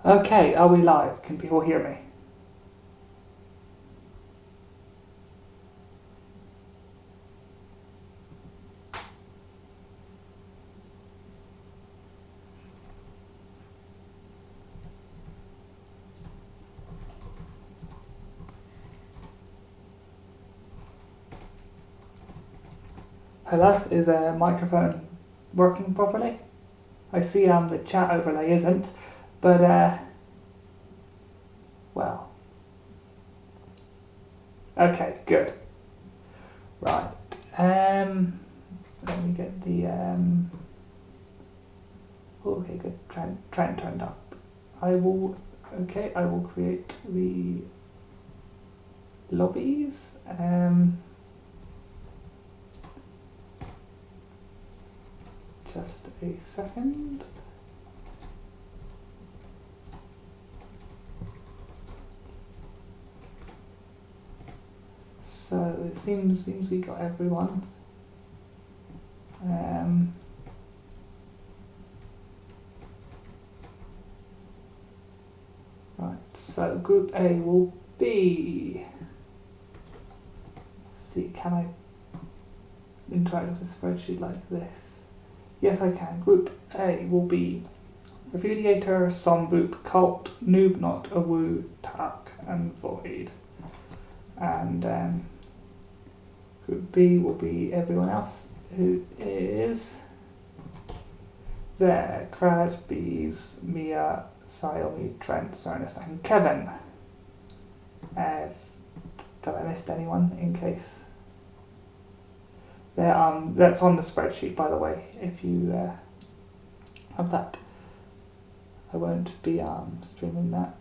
Okay, are we live? Can people hear me? Hello, is a microphone working properly? I see the chat overlay isn't, but well. Okay, good. Right. Let me get the okay, good. Try and turn it up. I will create the lobbies. Just a second. So it seems we got everyone. Right, so group A will be. Let's see, can I interact with the spreadsheet like this? Yes, I can. Group A will be Repudiator, Somboop, Cult, Noob Not, Awoo, Tak, and Void. And Group B will be everyone else who is there. Crad, Bees, Mia, Xiaomi, Trent, Cernus, and Kevin. Did I missed anyone in case? That's on the spreadsheet, by the way. If you have that, I won't be streaming that.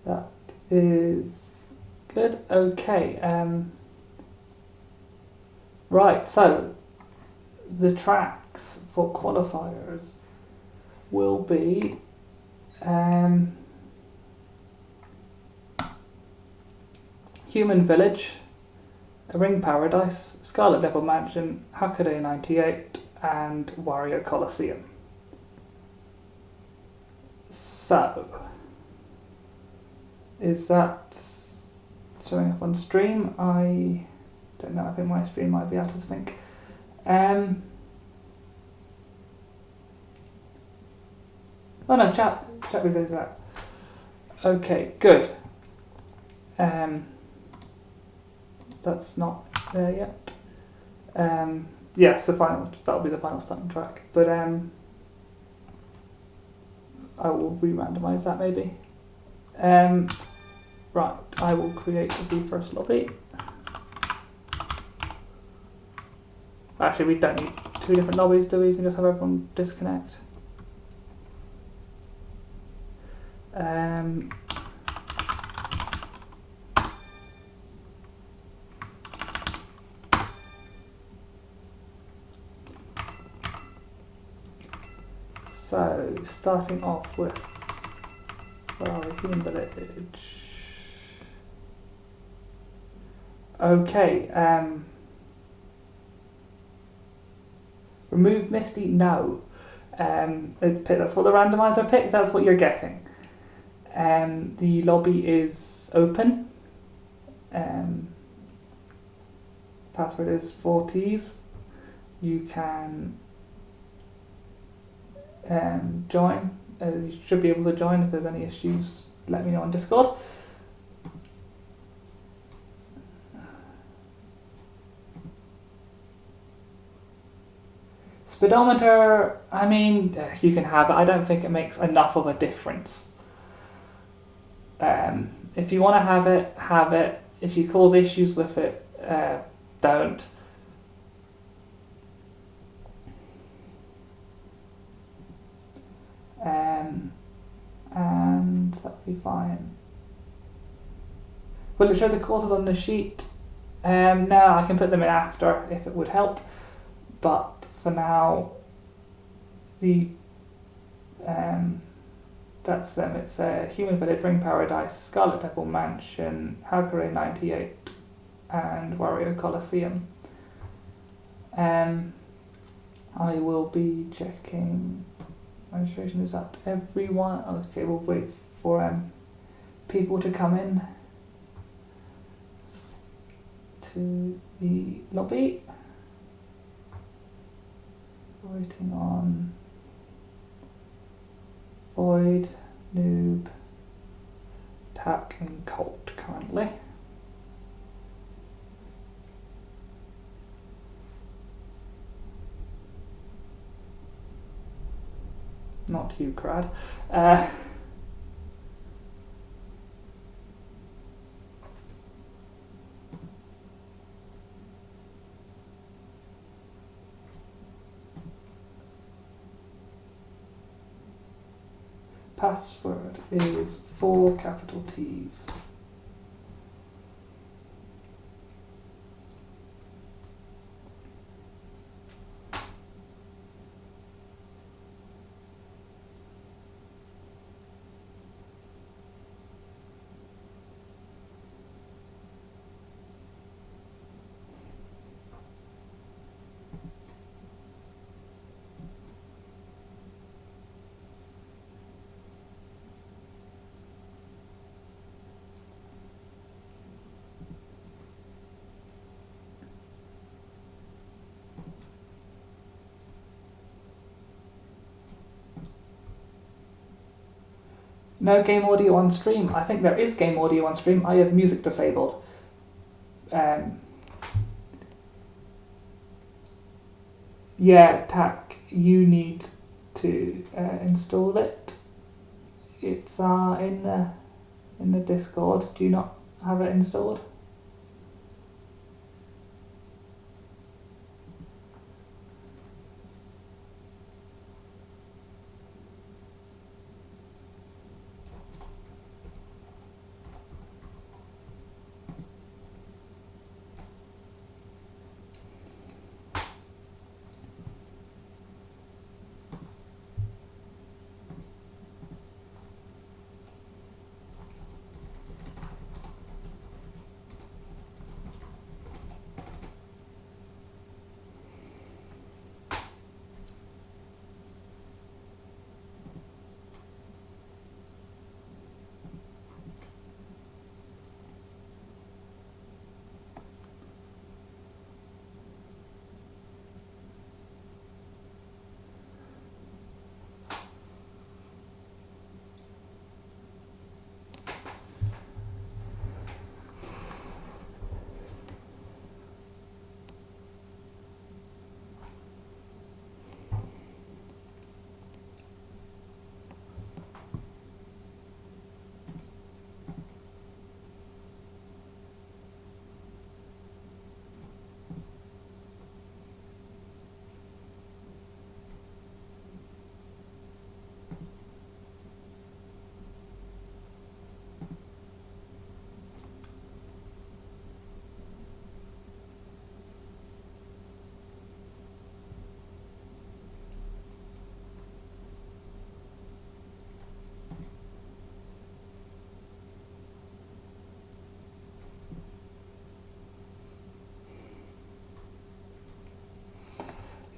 That is good. Okay. Right. So the tracks for qualifiers will be. Human Village, Ring Paradise, Scarlet Devil Mansion, Hackaday 98, and Wario Coliseum. So, is that showing up on stream? I don't know, I think my stream might be out of sync. Oh no, chat reveals that. Okay, good. That's not there yet. Yes, that'll be the final starting track. But I will re-randomize that maybe. Right, I will create the first lobby. Actually, we don't need two different lobbies, do we? We can just have everyone disconnect. So, starting off with, where are we? Human Village. Okay, remove Misty? No. That's what the randomizer picked, that's what you're getting. The lobby is open. Password is 4Ts. You can join. You should be able to join. If there's any issues, let me know on Discord. Speedometer, I mean, you can have it. I don't think it makes enough of a difference. If you want to have it, have it. If you cause issues with it, don't. And that'll be fine. Will it show the courses on the sheet? No, I can put them in after if it would help. But for now, that's them. It's Human Village, Ring Paradise, Scarlet Devil Mansion, Hackaday 98, and Wario Coliseum. I will be checking registration. Is that everyone? Okay, we'll wait for people to come in to the lobby. Waiting on Void, Noob, Tack and Colt currently. Not you, Crad. Password is 4 capital T's. No game audio on stream. I think there is game audio on stream. I have music disabled. Yeah, Tack, you need to install it. It's in the Discord. Do you not have it installed?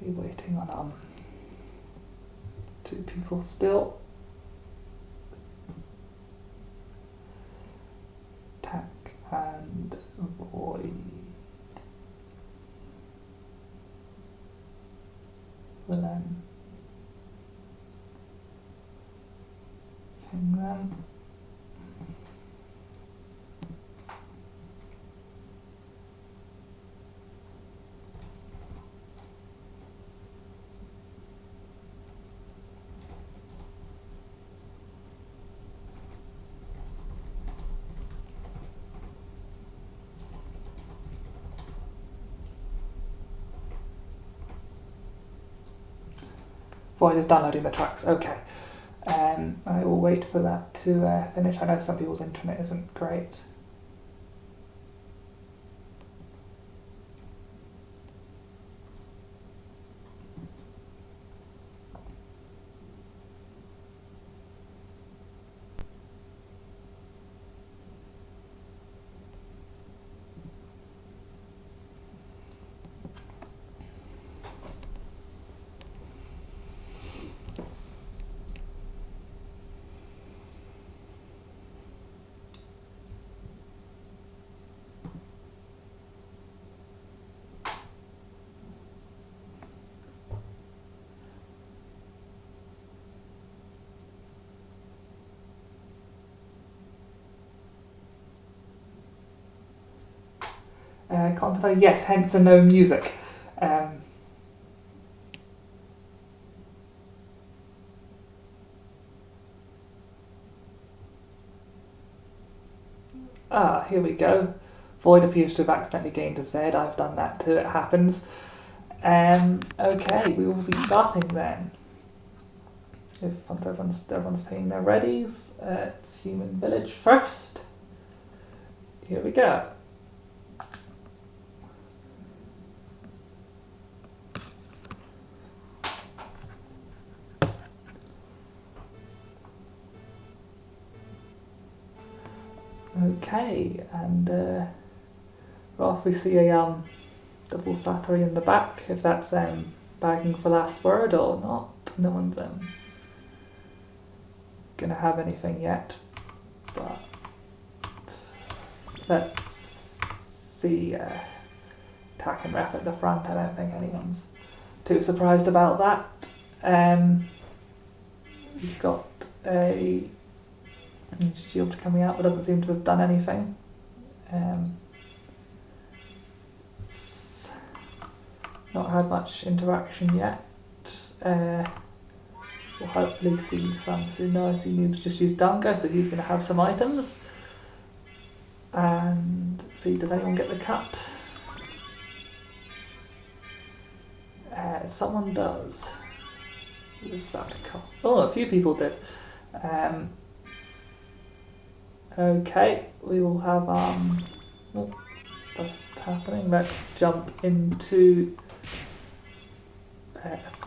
You're waiting on 2 people still. Tack and Void. Will then ping them. Void is downloading the tracks. Okay. I will wait for that to finish. I know some people's internet isn't great. Content, yes, hence the no music. Here we go. Void appears to have accidentally gained a Z. I've done that too, it happens. Okay, we will be starting then. Once everyone's paying their readies, it's Human Village first. Here we go. Okay, and off we see a double Satori in the back, if that's bagging for last word or not. No one's gonna have anything yet, but let's see attack and ref at the front. I don't think anyone's too surprised about that. We've got a shield coming out, but doesn't seem to have done anything. It's not had much interaction yet. We'll hopefully see some soon. No, I see Noob's just used Dunga, so he's going to have some items. And see, does anyone get the cut? Someone does. Is that a cut? Oh, a few people did. Okay, we will have stuff's happening. Let's jump into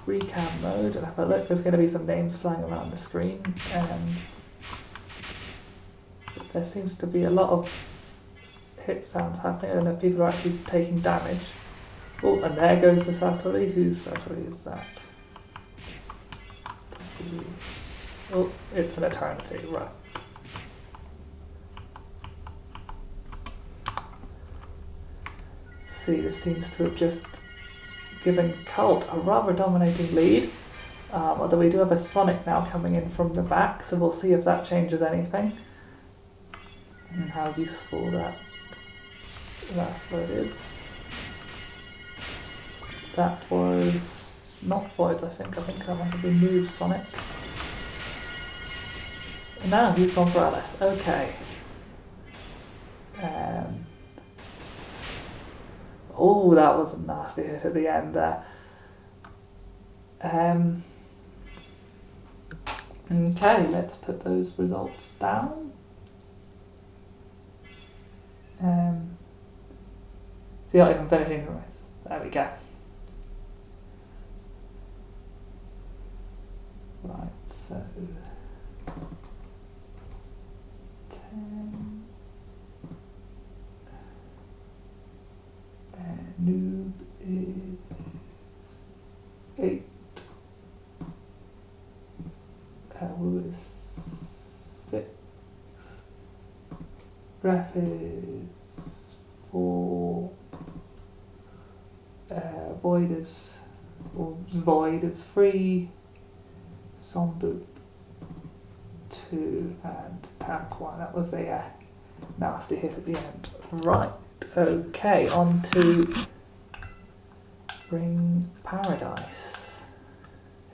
free cam mode and have a look. There's going to be some names flying around the screen. There seems to be a lot of hit sounds happening. I don't know if people are actually taking damage. Oh, and there goes the Satori. Whose Satori is that? Oh, it's an eternity, right. See, this seems to have just given Cult a rather dominating lead, although we do have a Sonic now coming in from the back, so we'll see if that changes anything and how useful that last word is. That was not Voids, I think that might have been moved Sonic. And now he's gone for Alice. Okay. Oh, that was a nasty hit at the end there. Okay, let's put those results down. See, not even finishing the race. There we go. Right, so 10. Noob is 8. Woo is 6. Ref is 4. Void is 3. Somboop 2 and Tank 1. That was a nasty hit at the end. Right. Okay, on to Ring Paradise.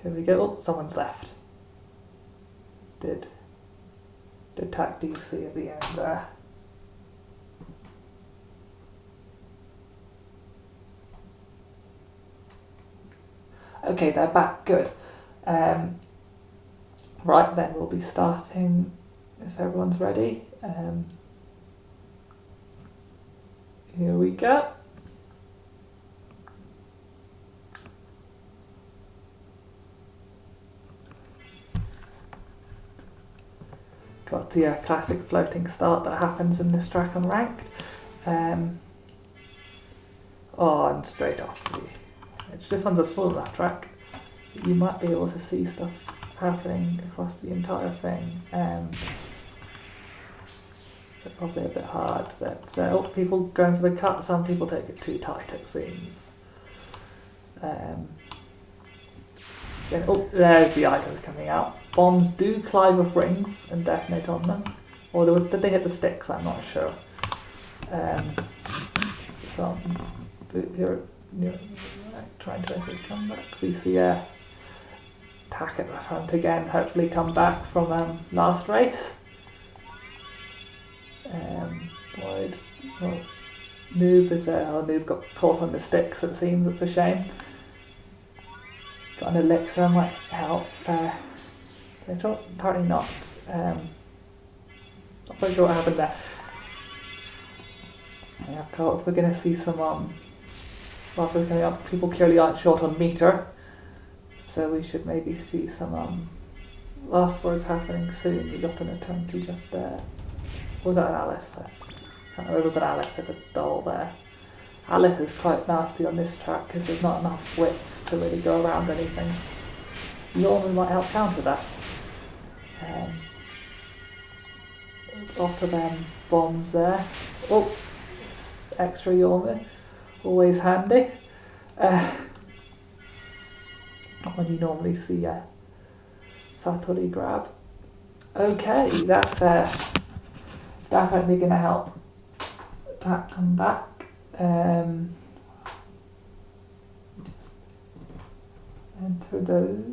Here we go. Oh, someone's left. Did attack DC at the end there. Okay, they're back. Good. Right then, we'll be starting if everyone's ready. Here we go. Got the classic floating start that happens in this track on ranked. And straight off the edge. This one's a small enough track. You might be able to see stuff happening across the entire thing. But probably a bit hard. That's people going for the cut. Some people take it too tight, it seems. There's the items coming out. Bombs do collide with rings and detonate on them. Or did they hit the sticks? I'm not sure. some boot here, trying to make it come back. We see a tack at the front again, hopefully come back from last race. Wide. Well, Noob got caught on the sticks, it seems. It's a shame. Got an elixir, might help. Apparently not. Not quite sure what happened there. Yeah, we're going to see some last race coming up. People clearly aren't short on meter, so we should maybe see some last words happening soon. We got an eternity just there. Was that an Alice? I can't remember if it was an Alice. There's a doll there. Alice is quite nasty on this track because there's not enough width to really go around anything. Yorman might help counter that. Lot of bombs there. Oh, it's extra Yorman. Always handy. Not when you normally see a Satori grab. Okay, that's definitely going to help that come back. Enter those.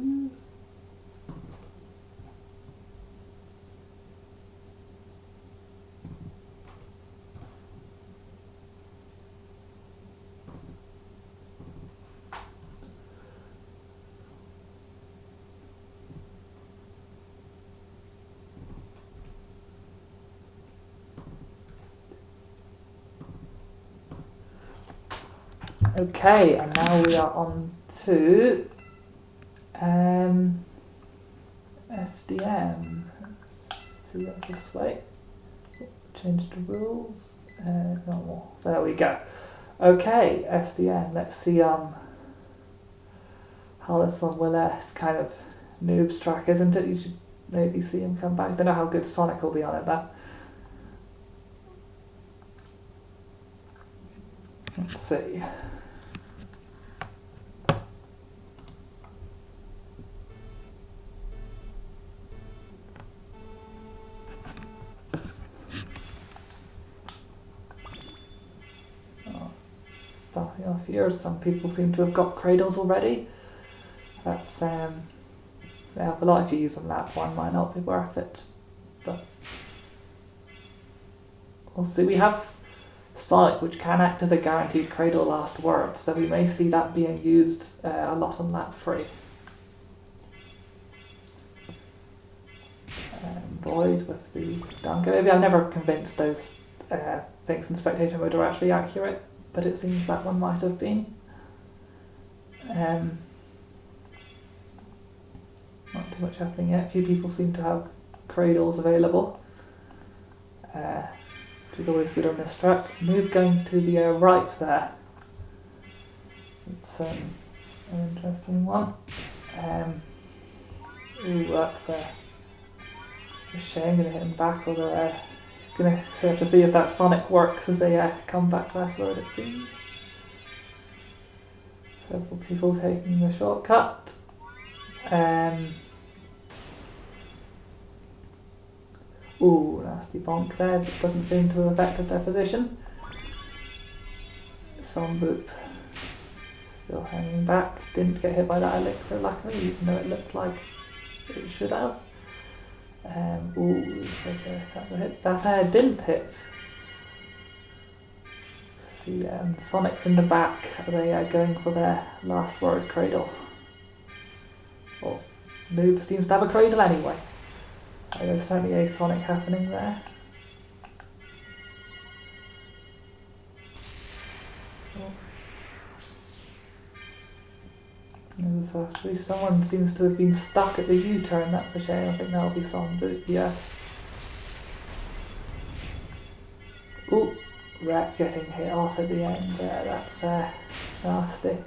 Okay, and now we are on to SDM. Let's see what's this way. Change the rules. Normal. There we go. Okay, SDM. Let's see how this one will. It's kind of noob's track, isn't it? You should maybe see him come back. Don't know how good Sonic will be on it though. Let's see. Starting off here, some people seem to have got cradles already. That's they help a lot if you use them. Lap one might not be worth it, but we'll see. We have Sonic, which can act as a guaranteed cradle last word, so we may see that being used a lot on lap 3. Void with the Dunker. Maybe I'm never convinced those things in spectator mode are actually accurate, but it seems that one might have been. Not too much happening yet. A few people seem to have cradles available, which is always good on this track. Move going to the right there. It's an interesting one. Ooh, that's a shame. Going to hit him back, although he's going to have to see if that Sonic works as a comeback last word, it seems. Several people taking the shortcut. Ooh, nasty bonk there. It doesn't seem to have affected their position. Somboop still hanging back. Didn't get hit by that elixir, luckily, even though it looked like it should have. Ooh, that didn't hit. See, Sonic's in the back. Are they going for their last word cradle? Well, Noob seems to have a cradle anyway. There's certainly a Sonic happening there. Actually, someone seems to have been stuck at the U-turn. That's a shame. I think that'll be Somboop, yes. Ooh, Rat getting hit off at the end there. That's nasty.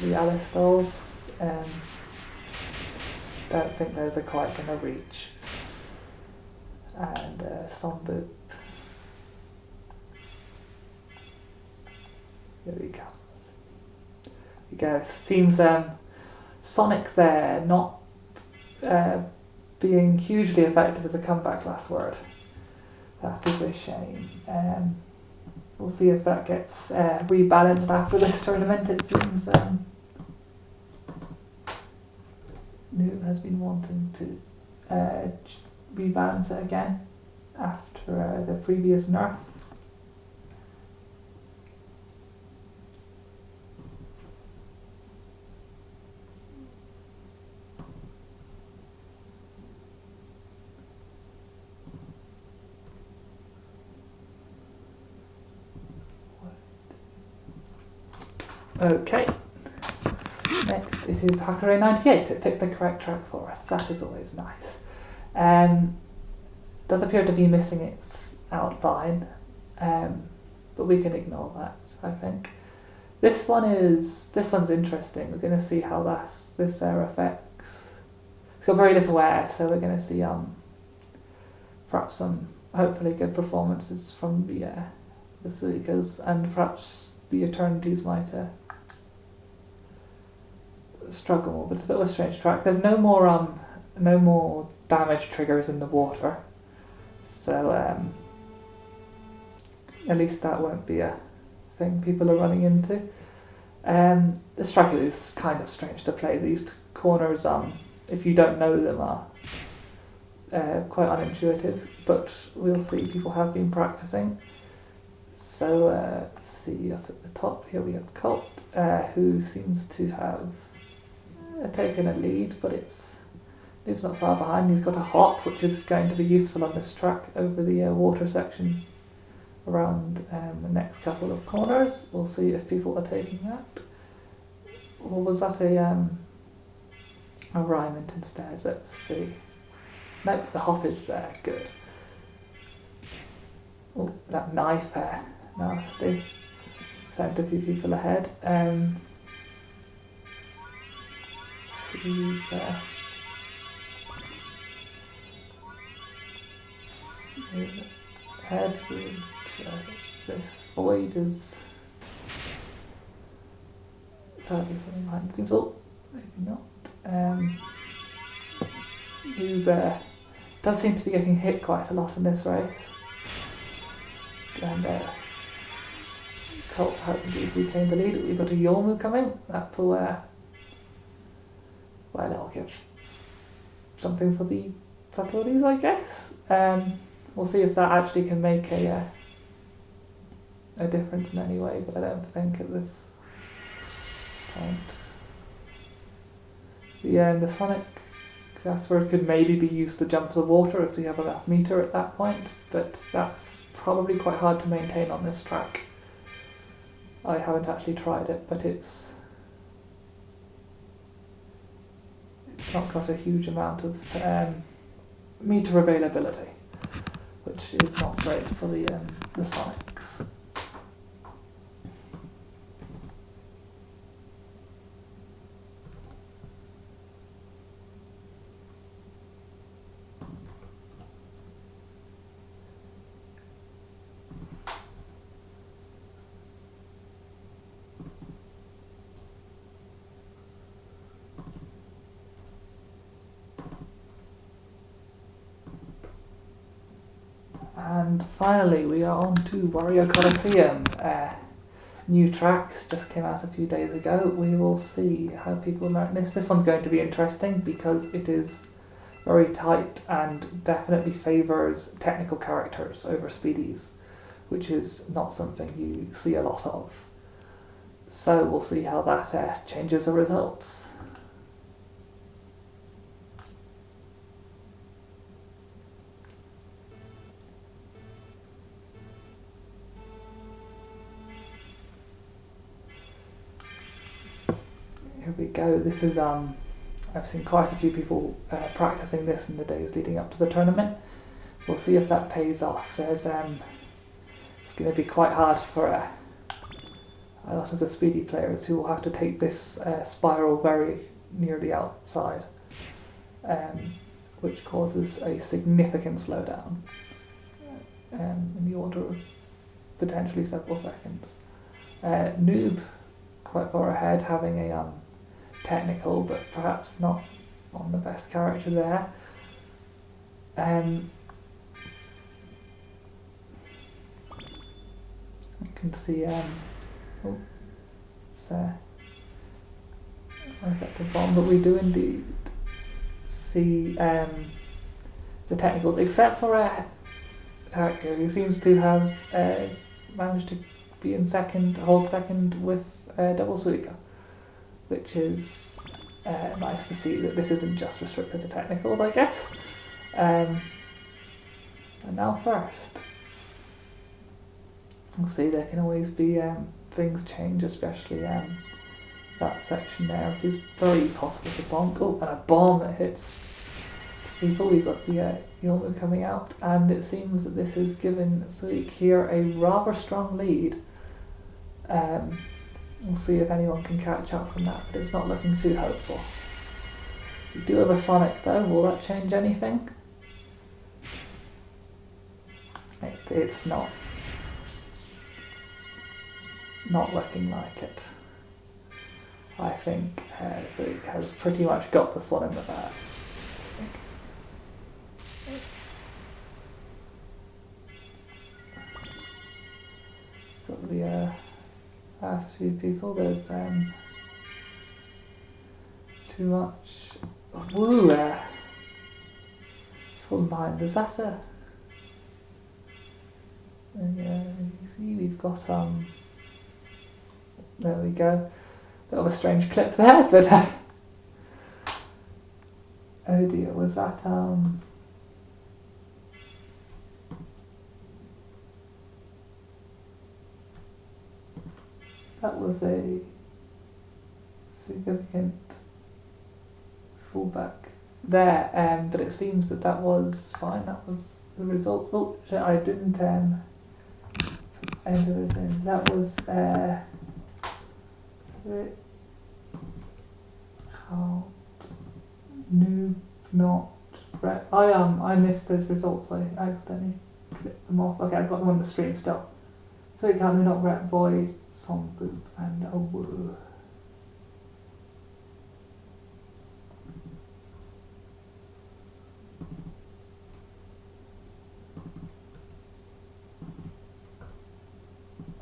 The Alice dolls. Don't think those are quite going to reach. And Somboop. Here he comes. Here he goes. Seems Sonic there not being hugely effective as a comeback last word. That is a shame. We'll see if that gets rebalanced after this tournament. It seems Noob has been wanting to rebalance it again after the previous nerf. Okay, next it is Acura 98. It picked the correct track for us. That is always nice. Does appear to be missing its outline, but we can ignore that, I think. This one's interesting. We're going to see how this air affects. It's got very little air, so we're going to see perhaps some hopefully good performances from the Suicas, and perhaps the Eternities might struggle more, but it's a bit of a strange track. There's no more damage triggers in the water, so at least that won't be a thing people are running into. This track is kind of strange to play. These corners, if you don't know them, are quite unintuitive, but we'll see. People have been practicing. So let's see, up at the top here we have Colt, who seems to have taken a lead, but it's not far behind. He's got a hop, which is going to be useful on this track over the water section around the next couple of corners. We'll see if people are taking that. Or was that a Ryman instead? Let's see. Nope, the hop is there. Good. Oh, that knife hair. Nasty. Sent a few people ahead. See there. Head with this void is sadly falling behind things. Oh, maybe not. Uber does seem to be getting hit quite a lot in this race. And Colt has indeed retained the lead. We've got a Yormu coming. That'll well, it'll give something for the Satoris, I guess. We'll see if that actually can make a difference in any way, but I don't think at this point. The Sonic Jasper could maybe be used to jump the water if we have enough meter at that point, but that's probably quite hard to maintain on this track. I haven't actually tried it, but it's not got a huge amount of meter availability, which is not great for the Sonics. And finally, we are on to Wario Coliseum. New tracks just came out a few days ago. We will see how people learn this. This one's going to be interesting because it is very tight and definitely favours technical characters over speedies, which is not something you see a lot of. So we'll see how that changes the results. Here we go. This is I've seen quite a few people practicing this in the days leading up to the tournament. We'll see if that pays off. There's it's going to be quite hard for a lot of the speedy players who will have to take this spiral very near the outside, which causes a significant slowdown in the order of potentially several seconds. Noob quite far ahead, having a technical, but perhaps not on the best character there. You can see it's effective bomb, but we do indeed see the technicals, except for Acura, who seems to have managed to be in second, hold second with double Suica, which is nice to see that this isn't just restricted to technicals, I guess. And now first. We'll see, there can always be things change, especially that section there, which is very possible to bonk. Oh, and a bomb that hits people. We've got the Yomu coming out, and it seems that this has given Suik here a rather strong lead. We'll see if anyone can catch up from that, but it's not looking too hopeful. We do have a Sonic though, will that change anything? It's not looking like it. I think Suik has pretty much got this one in the bag. Got the last few people. There's too much. Woo! This one behind. Is that a? Yeah, you see, we've got there we go. Bit of a strange clip there, but oh dear, was that that was a significant fallback there, but it seems that was fine. That was the results. Oh shit, I didn't enter this in. That was I missed those results. I accidentally clicked them off. Okay, I've got them on the stream still. So it can't not Ret Void, Song Boop, and a Woo.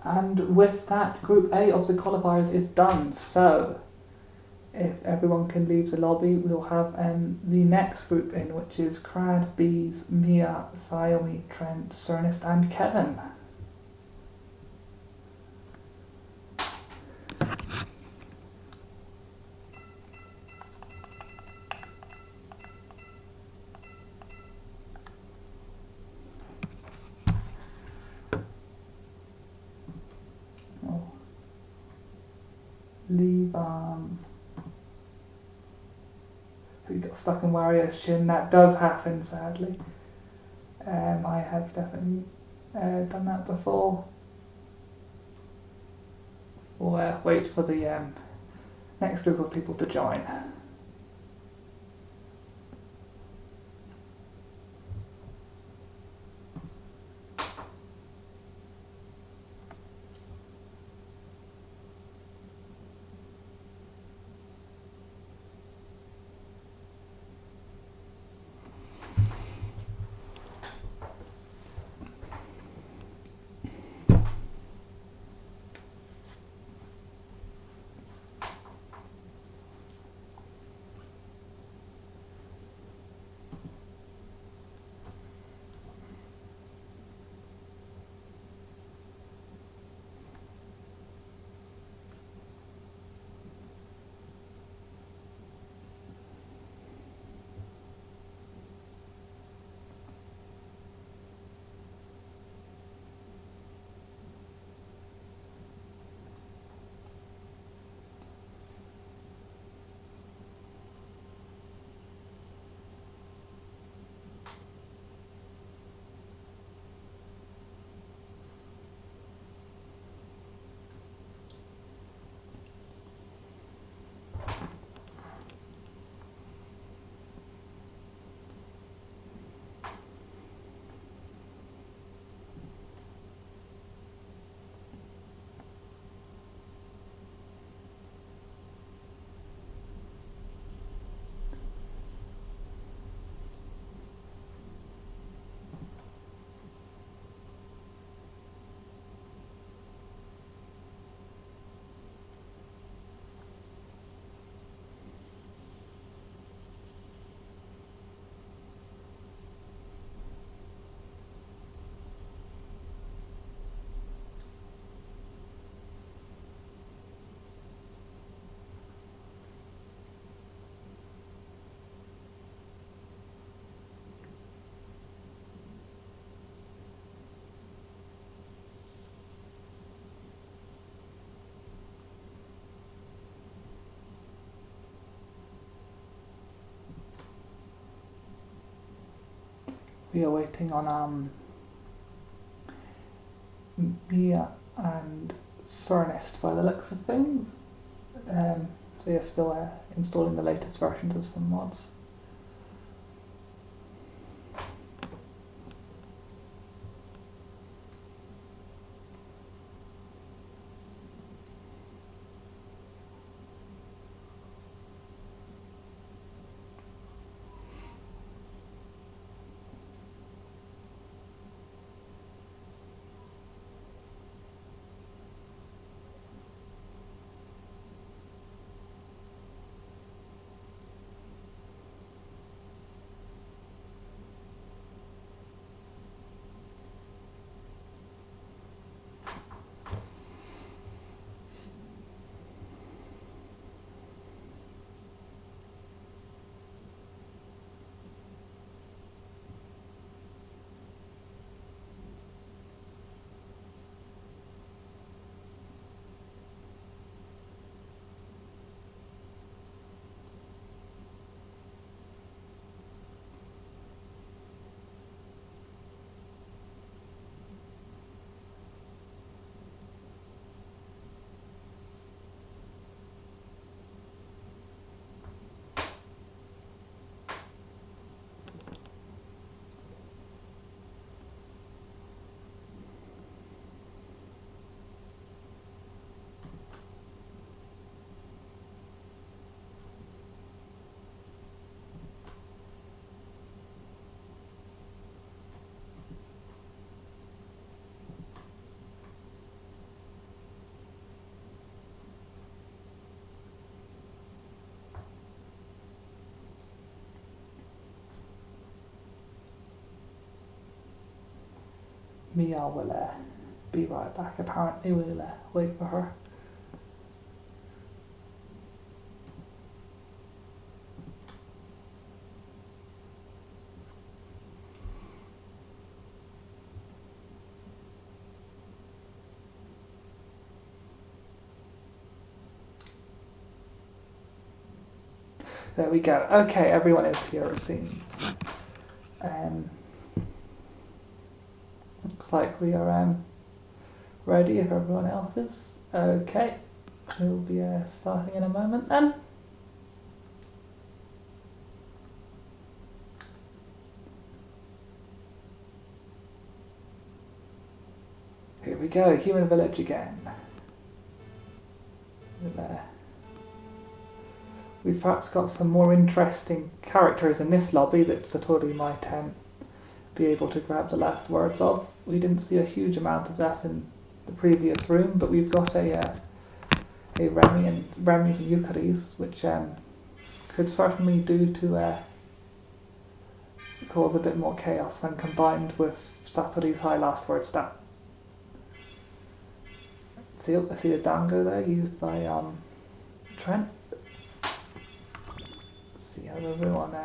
And with that, Group A of the qualifiers is done. So, if everyone can leave the lobby, we'll have the next group in, which is Crad, Bees, Mia, Xiaomi, Trent, Cernist, and Kevin. Leave we got stuck in Wario's chin. That does happen, sadly. I have definitely done that before. We'll wait for the next group of people to join. We are waiting on Mia and Cernist by the looks of things. So you're still installing the latest versions of some mods. Mia will be right back. Apparently we'll wait for her. There we go. Okay, everyone is here it seems. Looks like we are ready if everyone else is. Okay, we'll be starting in a moment then. Here we go, Human Village again. We've perhaps got some more interesting characters in this lobby that Satori might be able to grab the last words of. We didn't see a huge amount of that in the previous room, but we've got a Remy and Remy's and Yukari's, which could certainly do to cause a bit more chaos when combined with Satori's high last word stat. I see a dango there used by Trent. See how everyone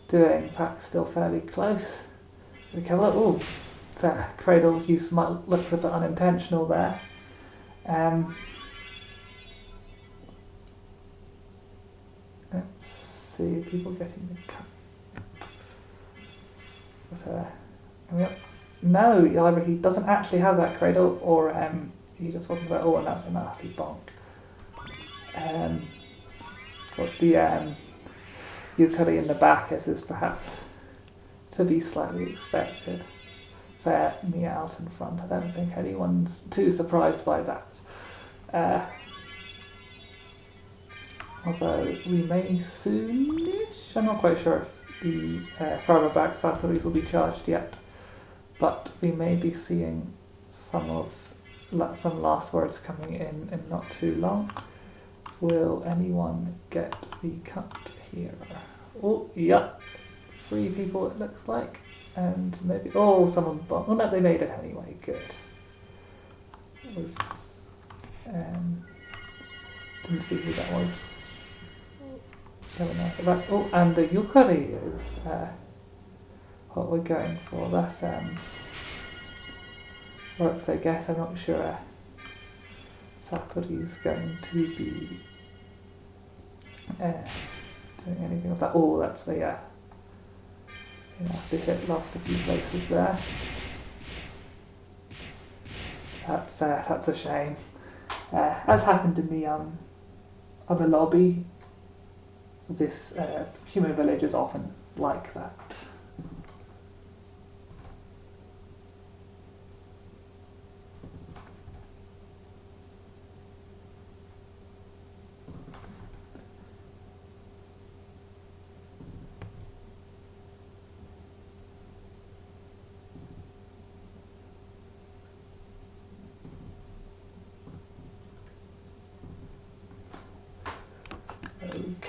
doing. Pack's still fairly close. Okay, well, cradle use might look a bit unintentional there. Let's see, people getting the cut. No, either he doesn't actually have that cradle, or he just wasn't about, and that's a nasty bonk. But the Yukari in the back is perhaps to be slightly expected. Fair Mia out in front. I don't think anyone's too surprised by that. Although we may soon-ish. I'm not quite sure if the further back Satori's will be charged yet, but we may be seeing some last words coming in not too long. Will anyone get the cut here? Oh, yeah. 3 people it looks like. And maybe, someone bombed. Well, no, they made it anyway. Good. It was, didn't see who that was. And the Yukari is what we're going for. That works, I guess. I'm not sure Satori's going to be doing anything with that. That's the Lost a few places there. That's a shame. As happened in the other lobby, this human village is often like that.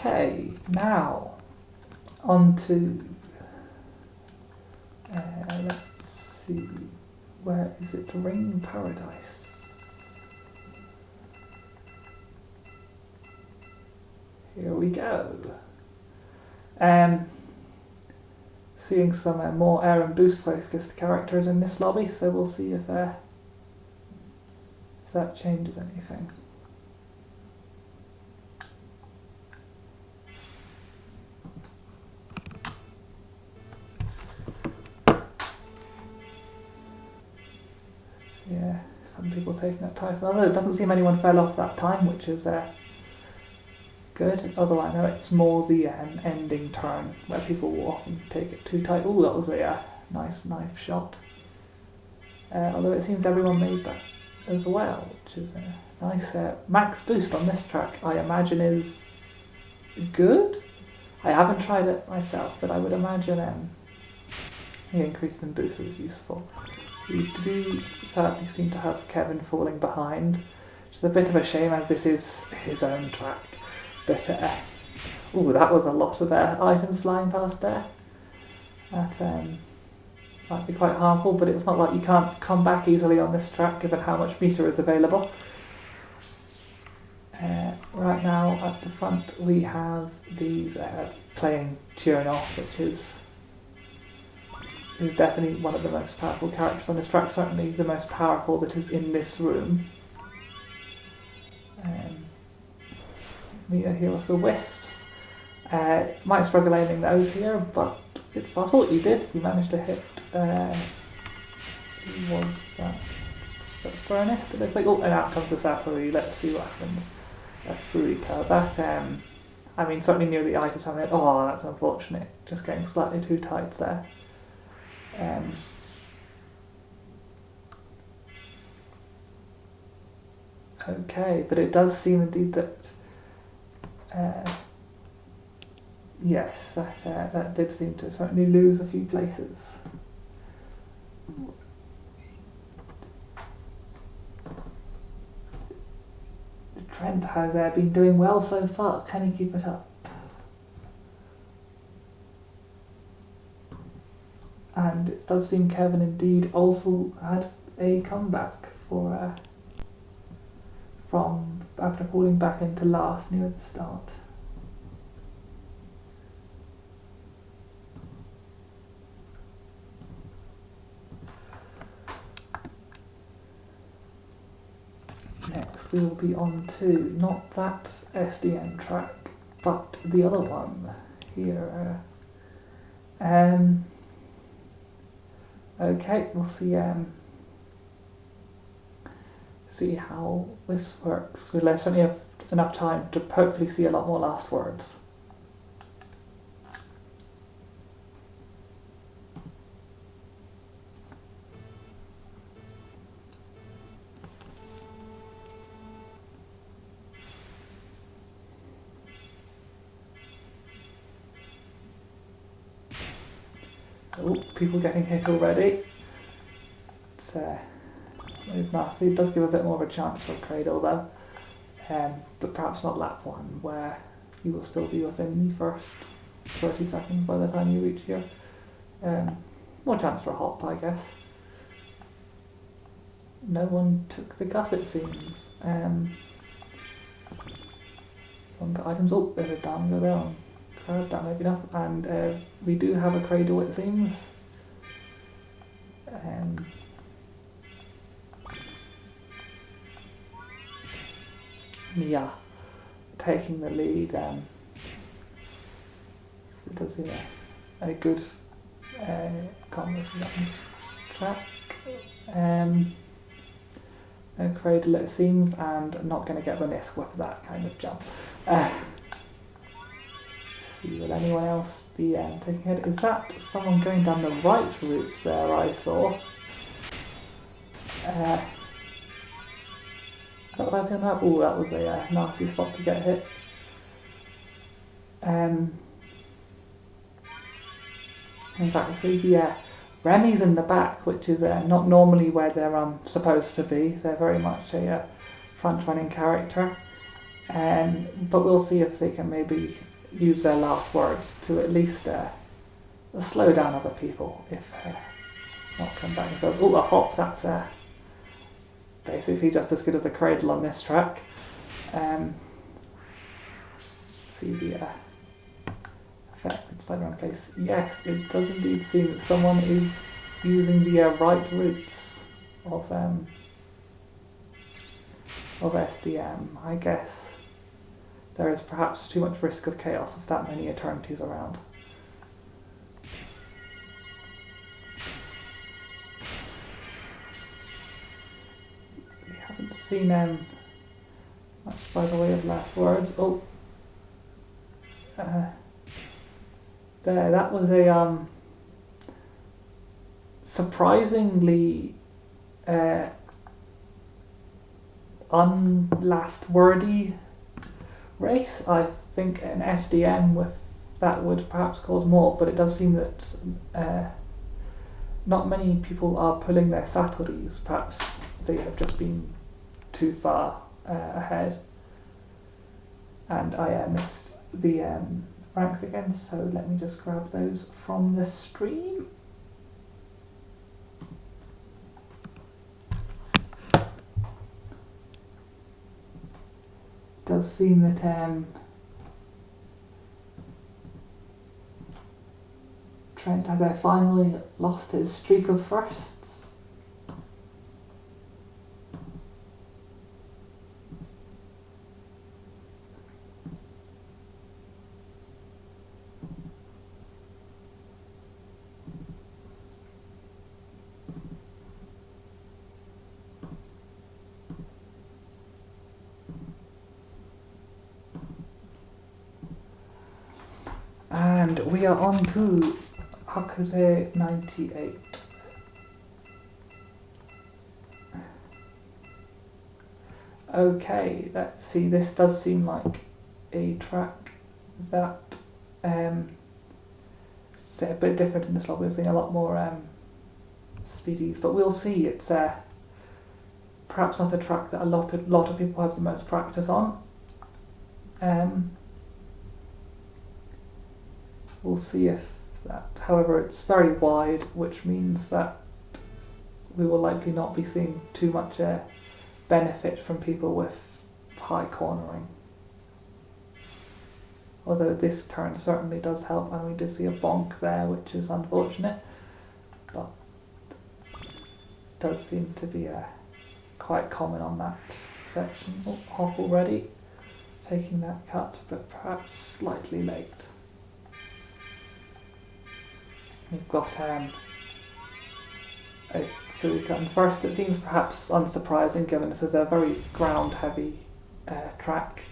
Okay, now on to let's see, where is it? Ring Paradise. Here we go. Seeing some more air and boost focused characters in this lobby, so we'll see if that changes anything. Yeah, some people taking that time. Although it doesn't seem anyone fell off that time, which is good. Although I know it's more the ending turn where people will often take it too tight. Oh, that was a nice knife shot. Although it seems everyone made that as well, which is a nice max boost on this track. I imagine is good. I haven't tried it myself, but I would imagine the increase in boost is useful. We do sadly seem to have Kevin falling behind, which is a bit of a shame as this is his own track. But, ooh, that was a lot of items flying past there. That might be quite harmful, but it's not like you can't come back easily on this track given how much meter is available. Right now at the front we have these cheering off, which is definitely one of the most powerful characters on this track, certainly the most powerful that is in this room. Mia here with the wisps. Might struggle aiming those here, but it's possible. You did. You managed to hit. Who was that? Is that Cernist? And it's like, oh, and out comes the Satori. Let's see what happens. A Suika. That, I mean, certainly near the eye to time. Oh, that's unfortunate. Just getting slightly too tight there. Okay, but it does seem indeed that yes, that did seem to certainly lose a few places. Trent has been doing well so far. Can he keep it up? And it does seem Kevin indeed also had a comeback from after falling back into last near the start. Next we will be on to not that SDN track, but the other one here. Okay, we'll see how this works. We'll certainly have enough time to hopefully see a lot more last words. Oh, people getting hit already. It's nasty. It does give a bit more of a chance for Cradle though, but perhaps not lap one, where you will still be within the first 30 seconds by the time you reach here. More chance for a hop, I guess. No one took the gut, it seems. One got items. Oh, there's a damage there on crowd. That might be enough. And we do have a Cradle, it seems. Yeah, taking the lead. It does a good Can't move from that track. No cradle it seems, and not going to get the misc with that kind of jump. See, will anyone else be taking it? Is that someone going down the right route there I saw? Is that what I was on that? Oh, that was a nasty spot to get hit. In fact, see the Remy's in the back, which is not normally where they're supposed to be. They're very much a front-running character. But we'll see if they can maybe use their last words to at least slow down other people, if not come back themselves. Oh, a hop, that's basically just as good as a cradle on this track. See the effect slide around place. Yes, it does indeed seem that someone is using the right routes of SDM. I guess there is perhaps too much risk of chaos with that many eternities around. We haven't seen much by the way of last words. Oh, there, that was a surprisingly unlast wordy race. I think an SDM with that would perhaps cause more, but it does seem that not many people are pulling their Satori's. Perhaps they have just been too far ahead, and I missed the ranks again, so let me just grab those from the stream. Does seem that Trent has finally lost his streak of firsts. And we are on to Acura 98. Okay, let's see, this does seem like a track that is a bit different in this lobby. We're seeing a lot more speedies, but we'll see. It's perhaps not a track that a lot of people have the most practice on. We'll see if that, however, it's very wide, which means that we will likely not be seeing too much benefit from people with high cornering. Although this turn certainly does help, and we did see a bonk there, which is unfortunate, but it does seem to be quite common on that section. Oh, off already, taking that cut, but perhaps slightly late. We've got a Suica, and first it seems perhaps unsurprising given this is a very ground heavy track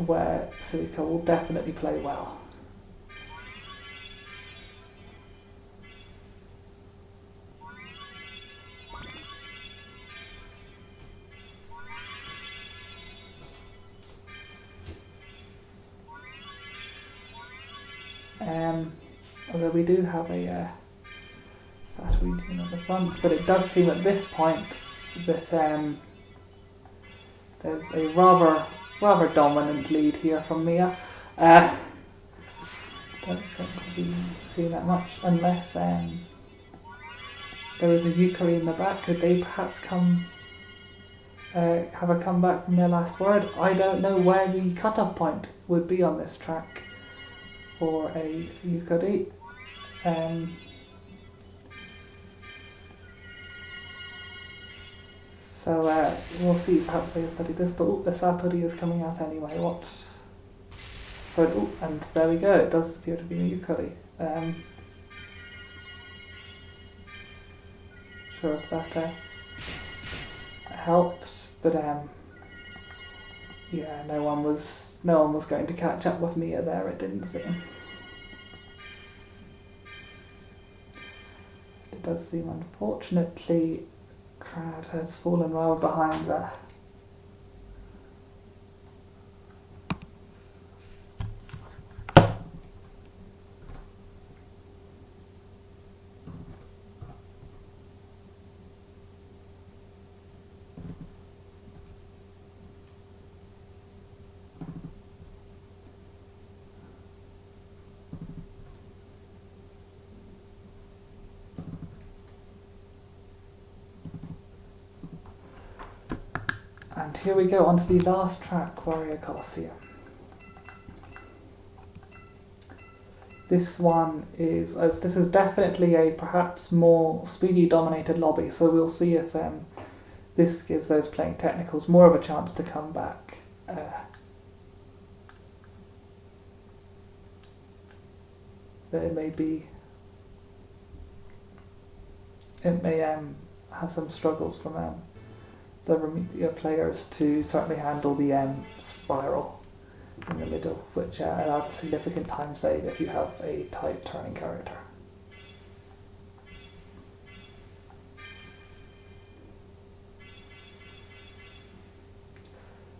where Suica will definitely play well. Although we do have a fat region at the front, but it does seem at this point that there's a rather dominant lead here from Mia. Don't think we'll be seeing that much unless there is a EIKI in the back. Could they perhaps have a comeback from their last word? I don't know where the cutoff point would be on this track for a EIKI. So we'll see, perhaps they've studied this, but the Satori is coming out anyway. And there we go, it does appear to be a EIKI. sure if that helped, but yeah, no one was going to catch up with Mia there, it didn't seem. It does seem, unfortunately, Crowd has fallen well behind there. And here we go on to the last track, Wario Coliseum. This one is, this is definitely a perhaps more speedy dominated lobby, so we'll see if this gives those playing technicals more of a chance to come back. There may be, it may have some struggles from several players to certainly handle the spiral in the middle, which allows a significant time save if you have a tight turning character.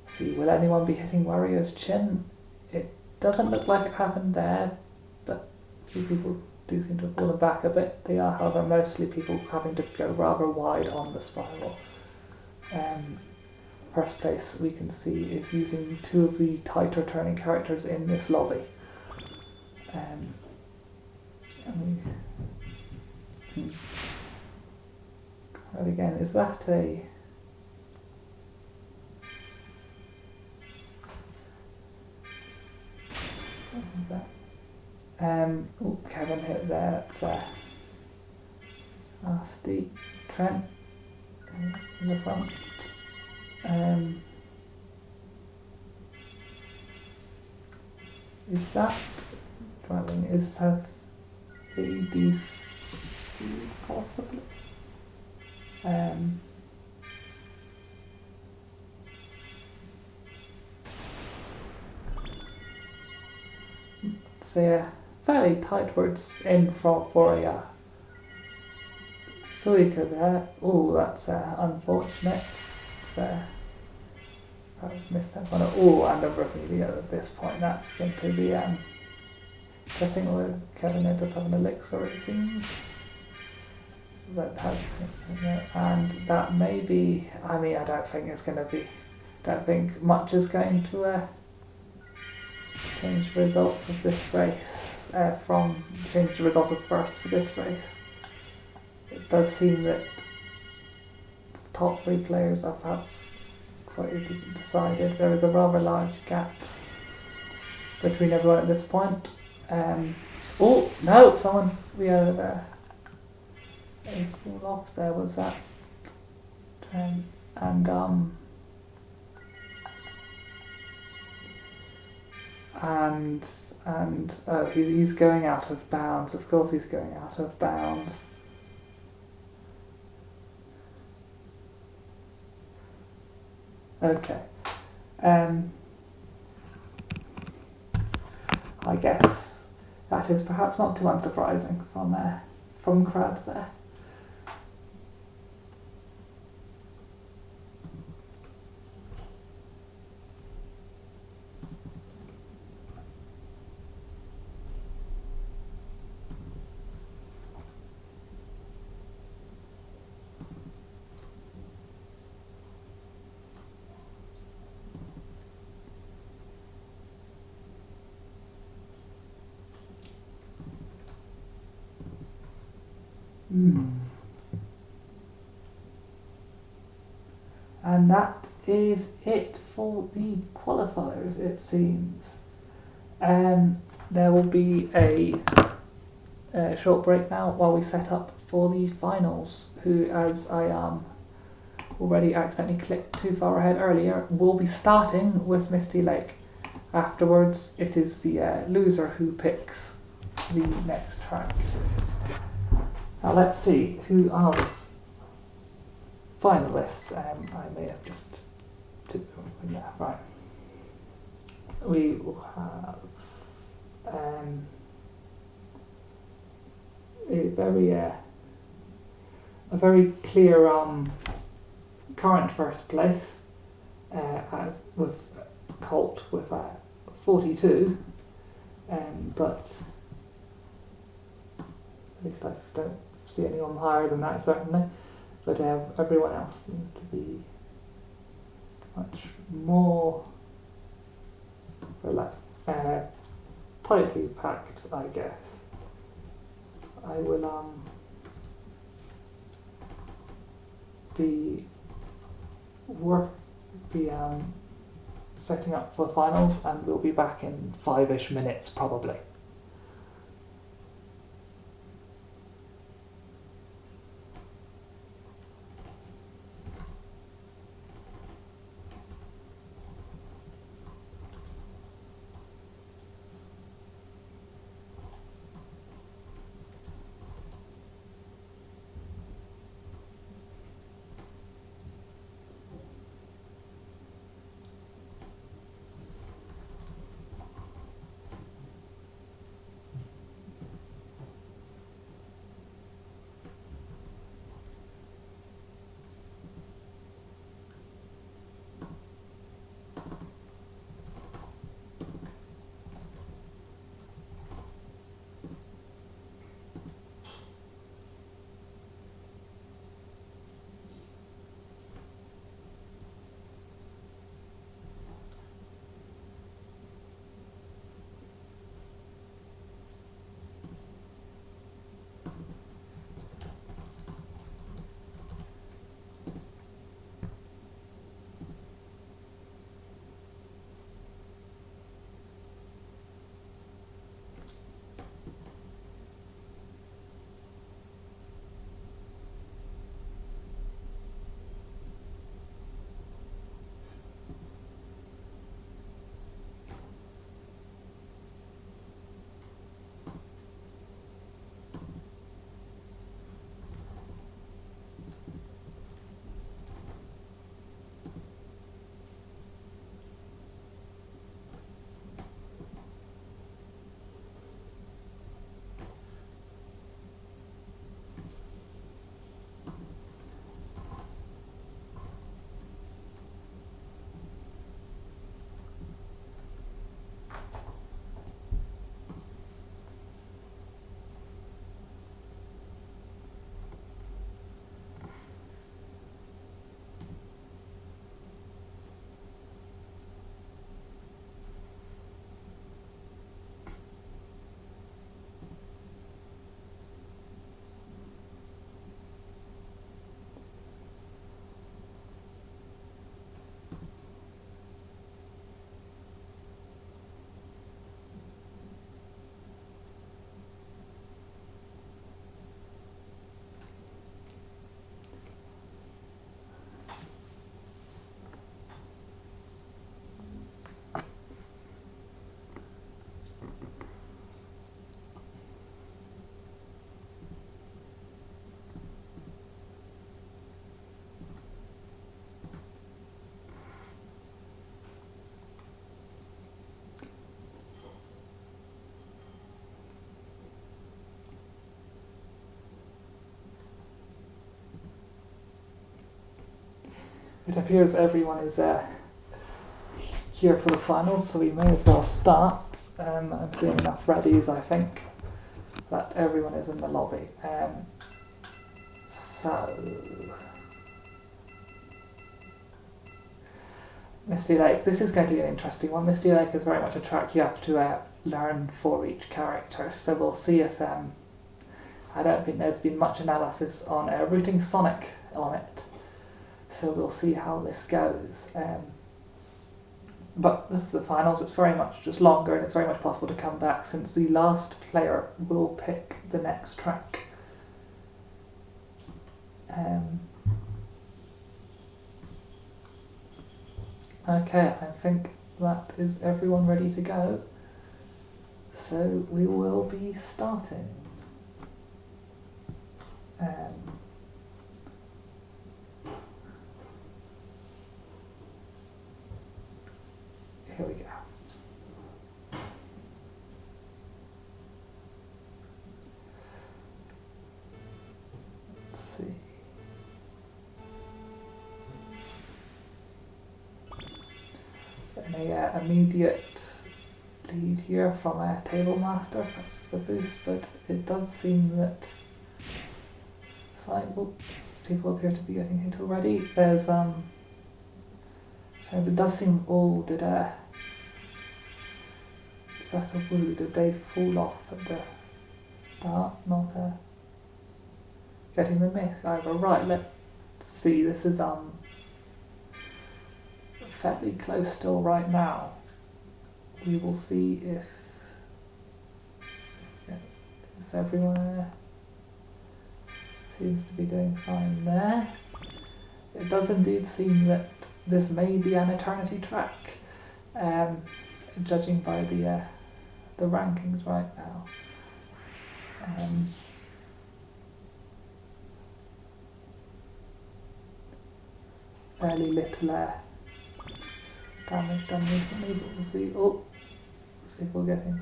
See, will anyone be hitting Wario's chin? It doesn't look like it happened there, but a few people do seem to have fallen back a bit. They are, however, mostly people having to go rather wide on the spiral. First place we can see is using two of the tighter turning characters in this lobby. But again, is that a... Oh, Kevin hit there, that's nasty. Trent in the front. Is that driving? Is that ADC possibly? It's a fairly tight words in for a Suika there. Oh, that's unfortunate. Perhaps missed that one. Oh, and a rookie at this point. That's going to be interesting. Where Kevin does have an elixir, it seems. That has, and that may be. I mean, I don't think it's going to be. Don't think much is going to change the results of this race. Change the result of first for this race. It does seem that the top three players are perhaps quite decided. There is a rather large gap between everyone at this point. Oh no! Someone we had a fall off there. Was that? And oh, he's going out of bounds. Of course, he's going out of bounds. Okay. I guess that is perhaps not too unsurprising from Crad there. And that is it for the qualifiers, it seems. There will be a short break now while we set up for the finals, who, as I already accidentally clicked too far ahead earlier, will be starting with Misty Lake. Afterwards, it is the loser who picks the next track. Now let's see who are finalists, I may have just yeah, right. We will have a very clear current first place, as with Colt with 42, but at least I don't see anyone higher than that, certainly. But everyone else seems to be much more tightly packed, I guess. I will be setting up for finals, and we'll be back in 5-ish minutes probably. It appears everyone is here for the finals, so we may as well start. I'm seeing enough readies, I think, that everyone is in the lobby. So, Misty Lake. This is going to be an interesting one. Misty Lake is very much a track you have to learn for each character, so we'll see if... I don't think there's been much analysis on routing Sonic on it, so we'll see how this goes. But this is the finals. It's very much just longer, and it's very much possible to come back, since the last player will pick the next track. Okay, I think that is everyone ready to go, so we will be starting. getting a immediate lead here from a Table Master, the boost, but it does seem that people appear to be getting hit already. There's it does seem, did that a Woo? Did they fall off at the start? Not getting the myth over. Right, let's see. This is fairly close still right now. We will see if is everyone there. Seems to be doing fine there. It does indeed seem that this may be an eternity track, judging by the rankings right now. Fairly little damage done recently, but we'll see. Oh, there's people getting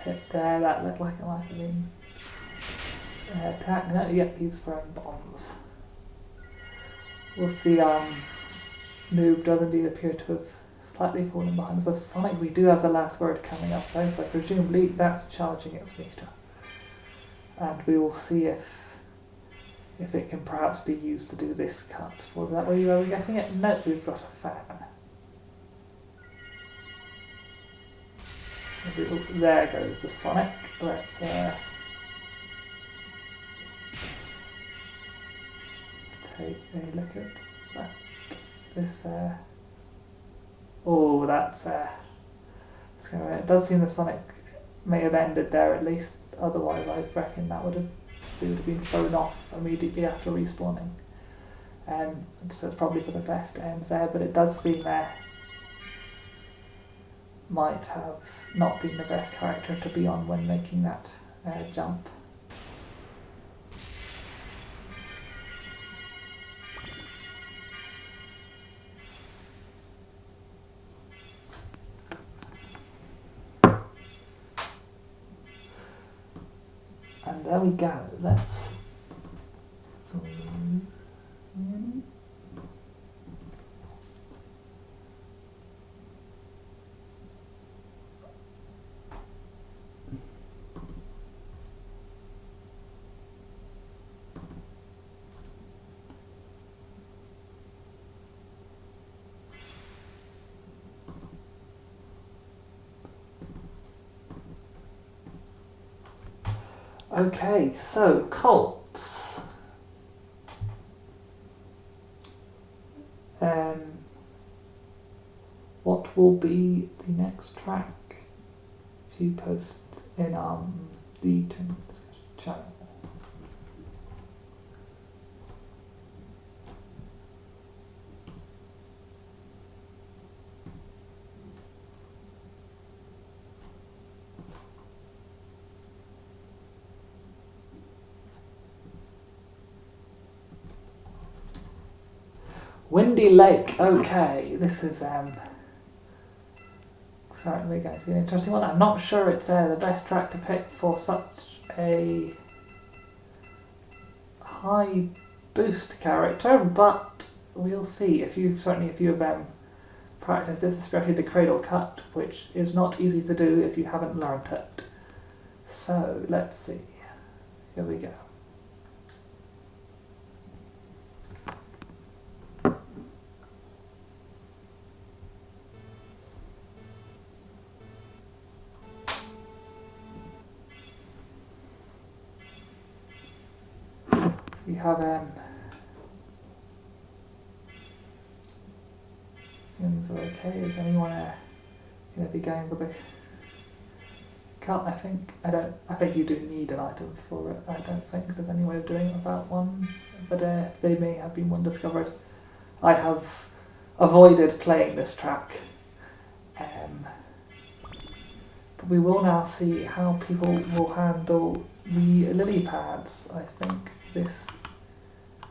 hit there. That looked like it might have been attack. No, yep, he's throwing bombs. We'll see. Noob does indeed appear to have slightly fallen behind. So Sonic, we do have the last word coming up though, so presumably that's charging its meter. And we will see if it can perhaps be used to do this cut. Was that where you were getting it? No, we've got a fan. There goes the Sonic. Let's take a look at that. This that's it does seem the Sonic may have ended there at least, otherwise I reckon that would have been thrown off immediately after respawning. So it's probably for the best ends there, but it does seem there might have not been the best character to be on when making that jump. And there we go. Let's okay, so Colts. What will be the next track? Few posts in the channel. Windy Lake, okay, this is certainly going to be an interesting one. I'm not sure it's the best track to pick for such a high boost character, but we'll see. If you have practiced this, especially the cradle cut, which is not easy to do if you haven't learnt it. So let's see. Here we go. We have things are okay. Is anyone going to be going with a cut? I think you do need an item for it. I don't think there's any way of doing it without one, but they may have been one discovered. I have avoided playing this track, but we will now see how people will handle the lily pads. I think this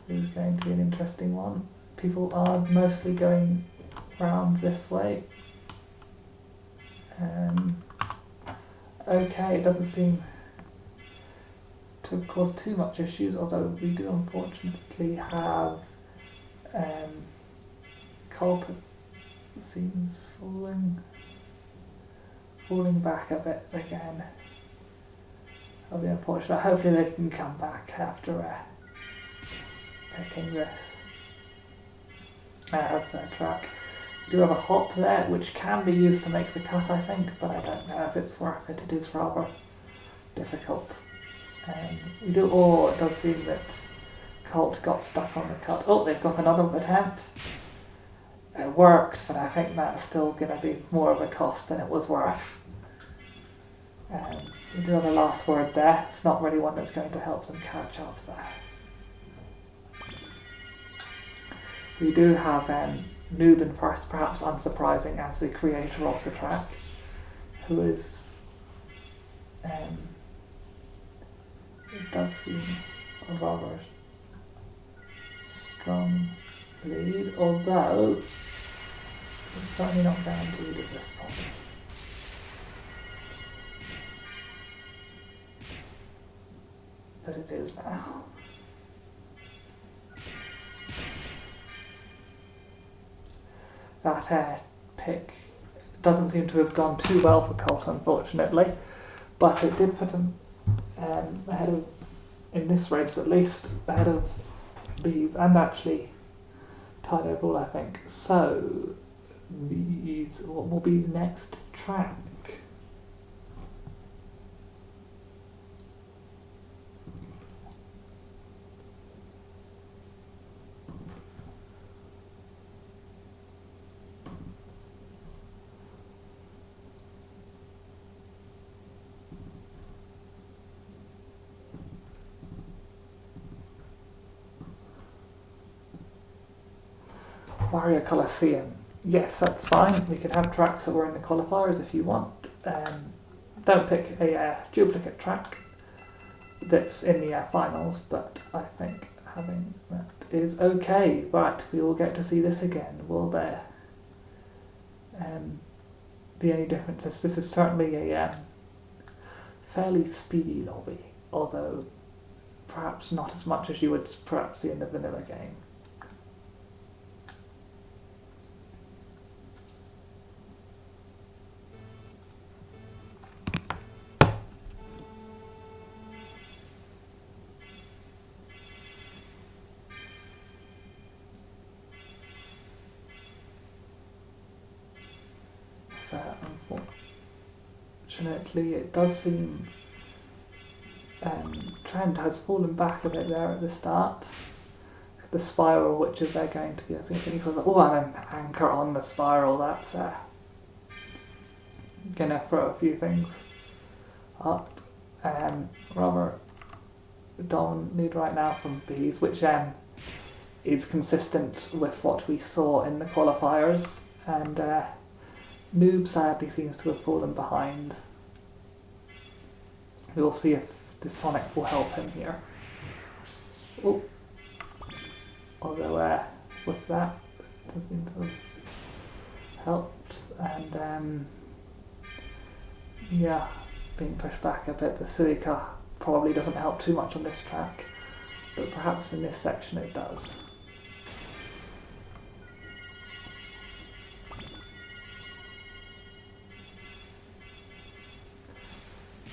is going to be an interesting one. People are mostly going round this way. Okay, it doesn't seem to have caused too much issues, although we do unfortunately have Colt seems falling back a bit again. That'll be unfortunate. Hopefully they can come back after picking this as their track. We do have a hop there, which can be used to make the cut, I think, but I don't know if it's worth it. It is rather difficult. We do. Oh, it does seem that Colt got stuck on the cut. Oh, they've got another attempt. It worked, but I think that's still going to be more of a cost than it was worth. We do have a last word there. It's not really one that's going to help them catch up there. We do have Noob in first, perhaps unsurprising as the creator of the track, who is, it does seem a rather strong lead, although it's certainly not guaranteed at this point. But it is now. That pick doesn't seem to have gone too well for Colt, unfortunately, but it did put him ahead of, in this race at least, ahead of Bees, and actually tied overall, I think. So, Bees, what will be the next track? Wario Coliseum. Yes, that's fine. We can have tracks that were in the qualifiers if you want. Don't pick a duplicate track that's in the finals, but I think having that is okay. Right, we will get to see this again. Will there be any differences? This is certainly a fairly speedy lobby, although perhaps not as much as you would perhaps see in the vanilla game. Unfortunately, it does seem trend has fallen back a bit there at the start. The spiral, which is they're going to be, I think, and an anchor on the spiral. That's gonna throw a few things up. Rather dominant lead right now from Bees, which is consistent with what we saw in the qualifiers, and Noob sadly seems to have fallen behind. We'll see if the Sonic will help him here. Oh. Although with that, it does seem to have helped, and yeah, being pushed back a bit. The Suica probably doesn't help too much on this track, but perhaps in this section it does.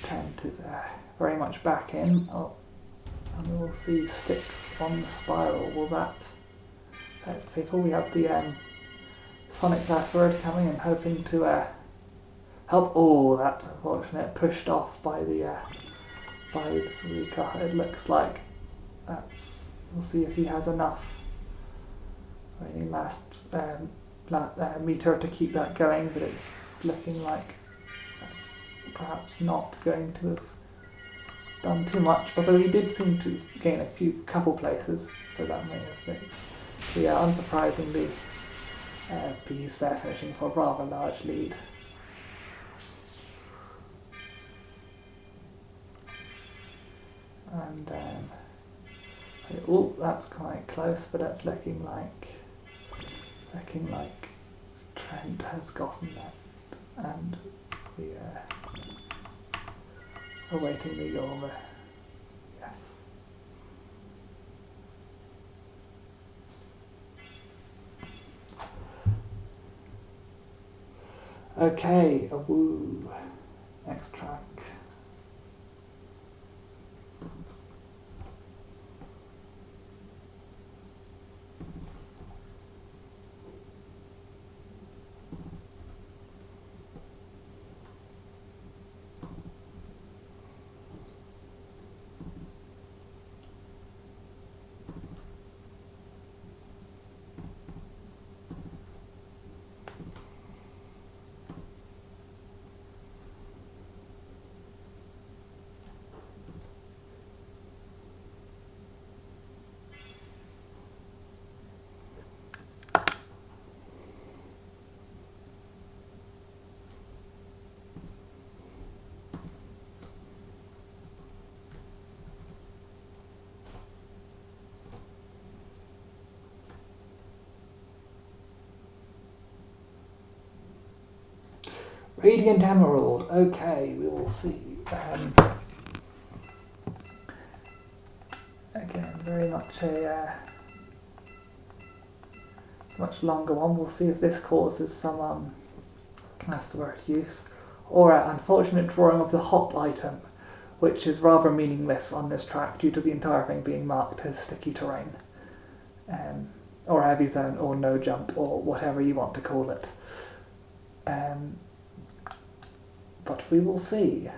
Trent is very much back in. Oh, and we'll see sticks on the spiral. Will that affect people? We have the Sonic last word coming and hoping to help. Oh, that's unfortunate. Pushed off by the Suica. It looks like that's. We'll see if he has enough. Any last meter to keep that going, but it's looking like that's perhaps not going to have done too much, although he did seem to gain a couple places, so that may have been. But yeah, unsurprisingly, Bees there finishing for a rather large lead. And oh, that's quite close, but that's looking like Trent has gotten that, and we awaiting the over. Yes. Okay, a woo. Next track. Radiant Emerald. Okay, we will see. Again, very much a much longer one. We'll see if this causes some that's the word use, or an unfortunate drawing of the hop item, which is rather meaningless on this track due to the entire thing being marked as sticky terrain, or heavy zone, or no jump, or whatever you want to call it. But we will see.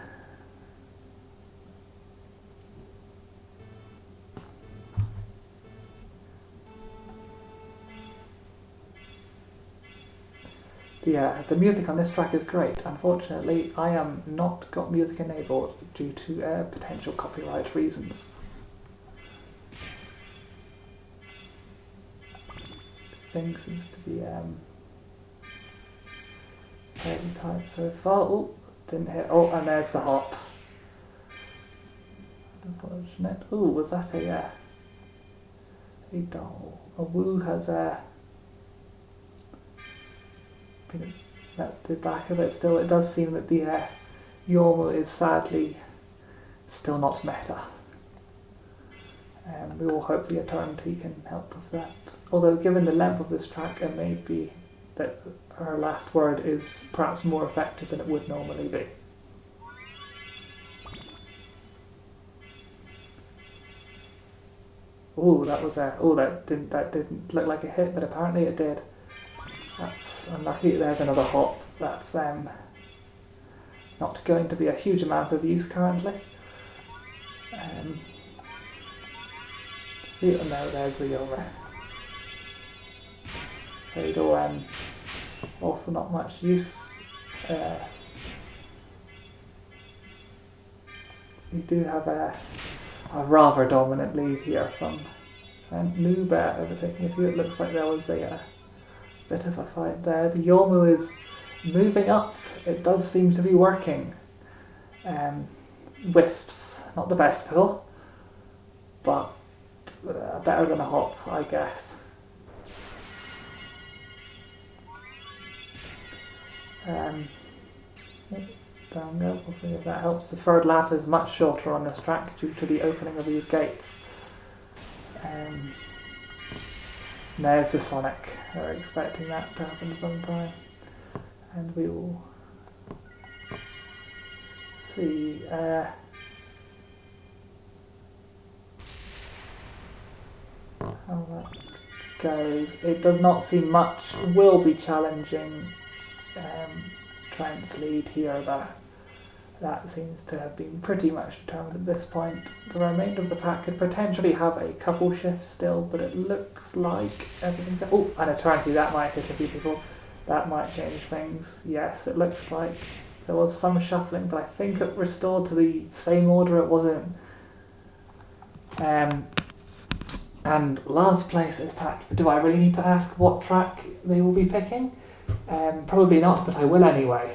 The music on this track is great. Unfortunately, I am not got music enabled due to potential copyright reasons. Thing seems to be fairly tight so far. Oh, didn't hit. Oh, and there's the hop. Unfortunate. Oh, was that a doll? A woo has at the back of it still. It does seem that the Yormu is sadly still not meta. We all hope the Eternity can help with that. Although given the length of this track, it may be that her last word is perhaps more effective than it would normally be. Oh, that was that didn't look like a hit, but apparently it did. That's unlucky. There's another hop. That's not going to be a huge amount of use currently. See, oh no, there's the over. Also not much use. We do have a rather dominant lead here from Noob overtaking a few. It looks like there was a bit of a fight there. The Yormu is moving up. It does seem to be working. Wisps, not the best pull, but better than a hop, I guess. Down there, we'll see if that helps. The third lap is much shorter on this track due to the opening of these gates. There's the Sonic. We're expecting that to happen sometime. And we will see how that goes. It does not seem much will be challenging Trent's lead here. That seems to have been pretty much determined at this point. The remainder of the pack could potentially have a couple shifts still, but it looks like everything's... Oh, and Eternity, that might hit a few people. That might change things. Yes, it looks like there was some shuffling, but I think it restored to the same order it was in. And last place is track. Do I really need to ask what track they will be picking? Probably not, but I will anyway.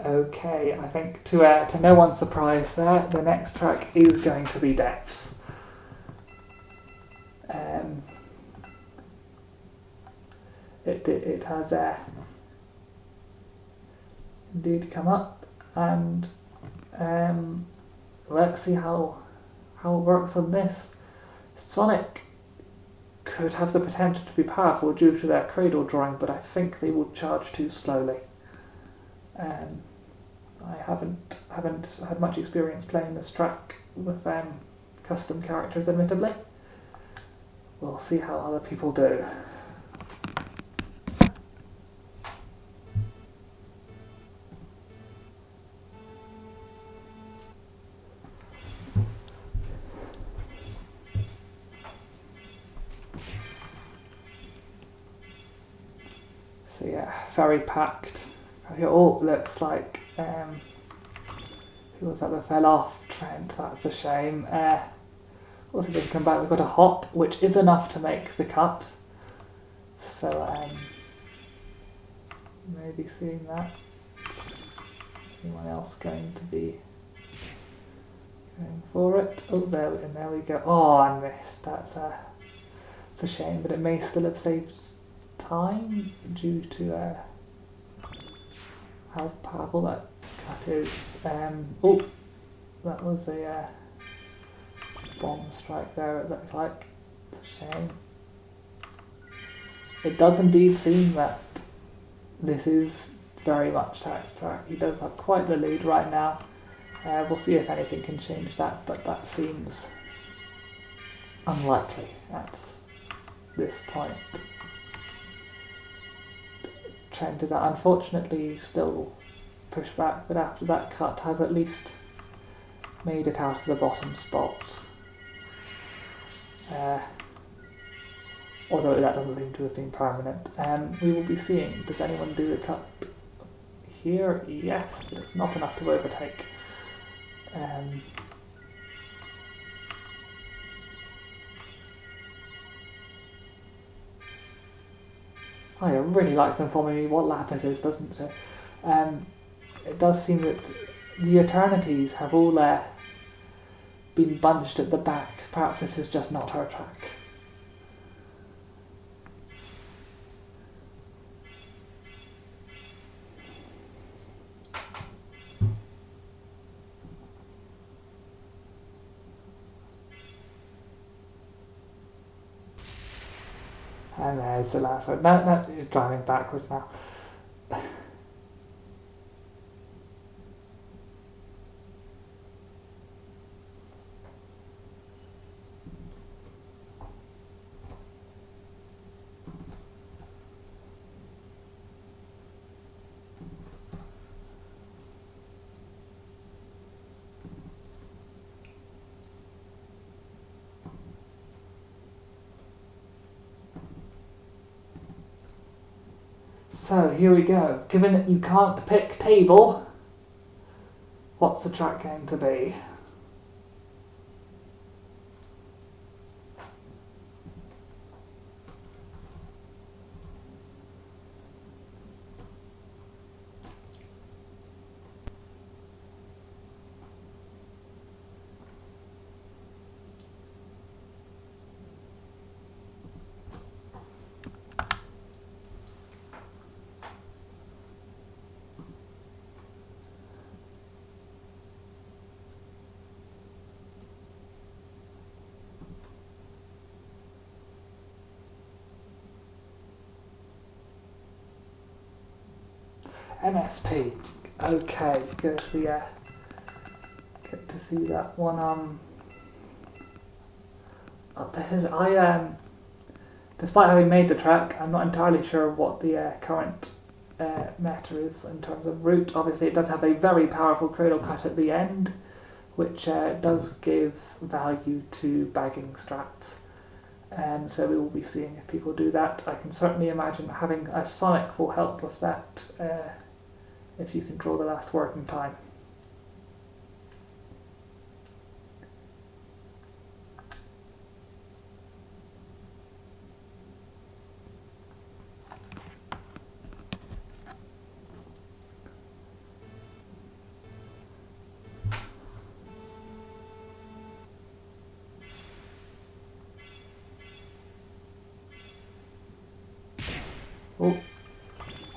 Okay, I think to no one's surprise there, the next track is going to be Depths. It has indeed come up, and let's see how it works on this. Sonic could have the potential to be powerful due to their cradle drawing, but I think they will charge too slowly. I haven't had much experience playing this track with custom characters, admittedly. We'll see how other people do. So yeah, very packed. Oh, looks like who was that that fell off? Trent, that's a shame. Also didn't come back. We've got a hop, which is enough to make the cut. So maybe seeing that. Anyone else going to be going for it? Oh, there we go. Oh, I missed. It's a shame, but it may still have saved time due to how powerful that cut is. Oh, that was a bomb strike there, it looked like. It's a shame. It does indeed seem that this is very much Tax Track. He does have quite the lead right now. We'll see if anything can change that, but that seems unlikely at this point. Trent is unfortunately still pushed back, but after that cut has at least made it out of the bottom spot. Although that doesn't seem to have been permanent. We will be seeing, does anyone do the cut here? Yes, but it's not enough to overtake. Oh, it really likes informing me what lap it is, doesn't it? It does seem that the Eternities have all been bunched at the back. Perhaps this is just not her track. And there's the last one. No, he's driving backwards now. So here we go. Given that you can't pick table, what's the track going to be? MSP. Okay, good. We get to see that one. Despite having made the track, I'm not entirely sure what the current meta is in terms of route. Obviously, it does have a very powerful cradle cut at the end, which does give value to bagging strats. So we will be seeing if people do that. I can certainly imagine having a Sonic will help with that if you can draw the last working time.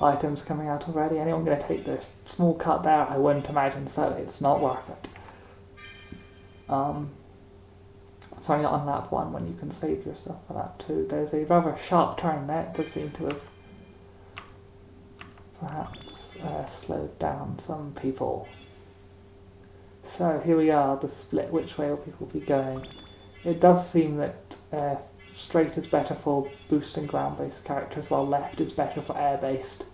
items coming out already. Anyone going to take the small cut there? I wouldn't imagine so. It's not worth it. Sorry, not on lap 1 when you can save yourself for lap 2. There's a rather sharp turn there. It does seem to have perhaps slowed down some people. So here we are, the split. Which way will people be going? It does seem that straight is better for boosting ground-based characters, while left is better for air-based.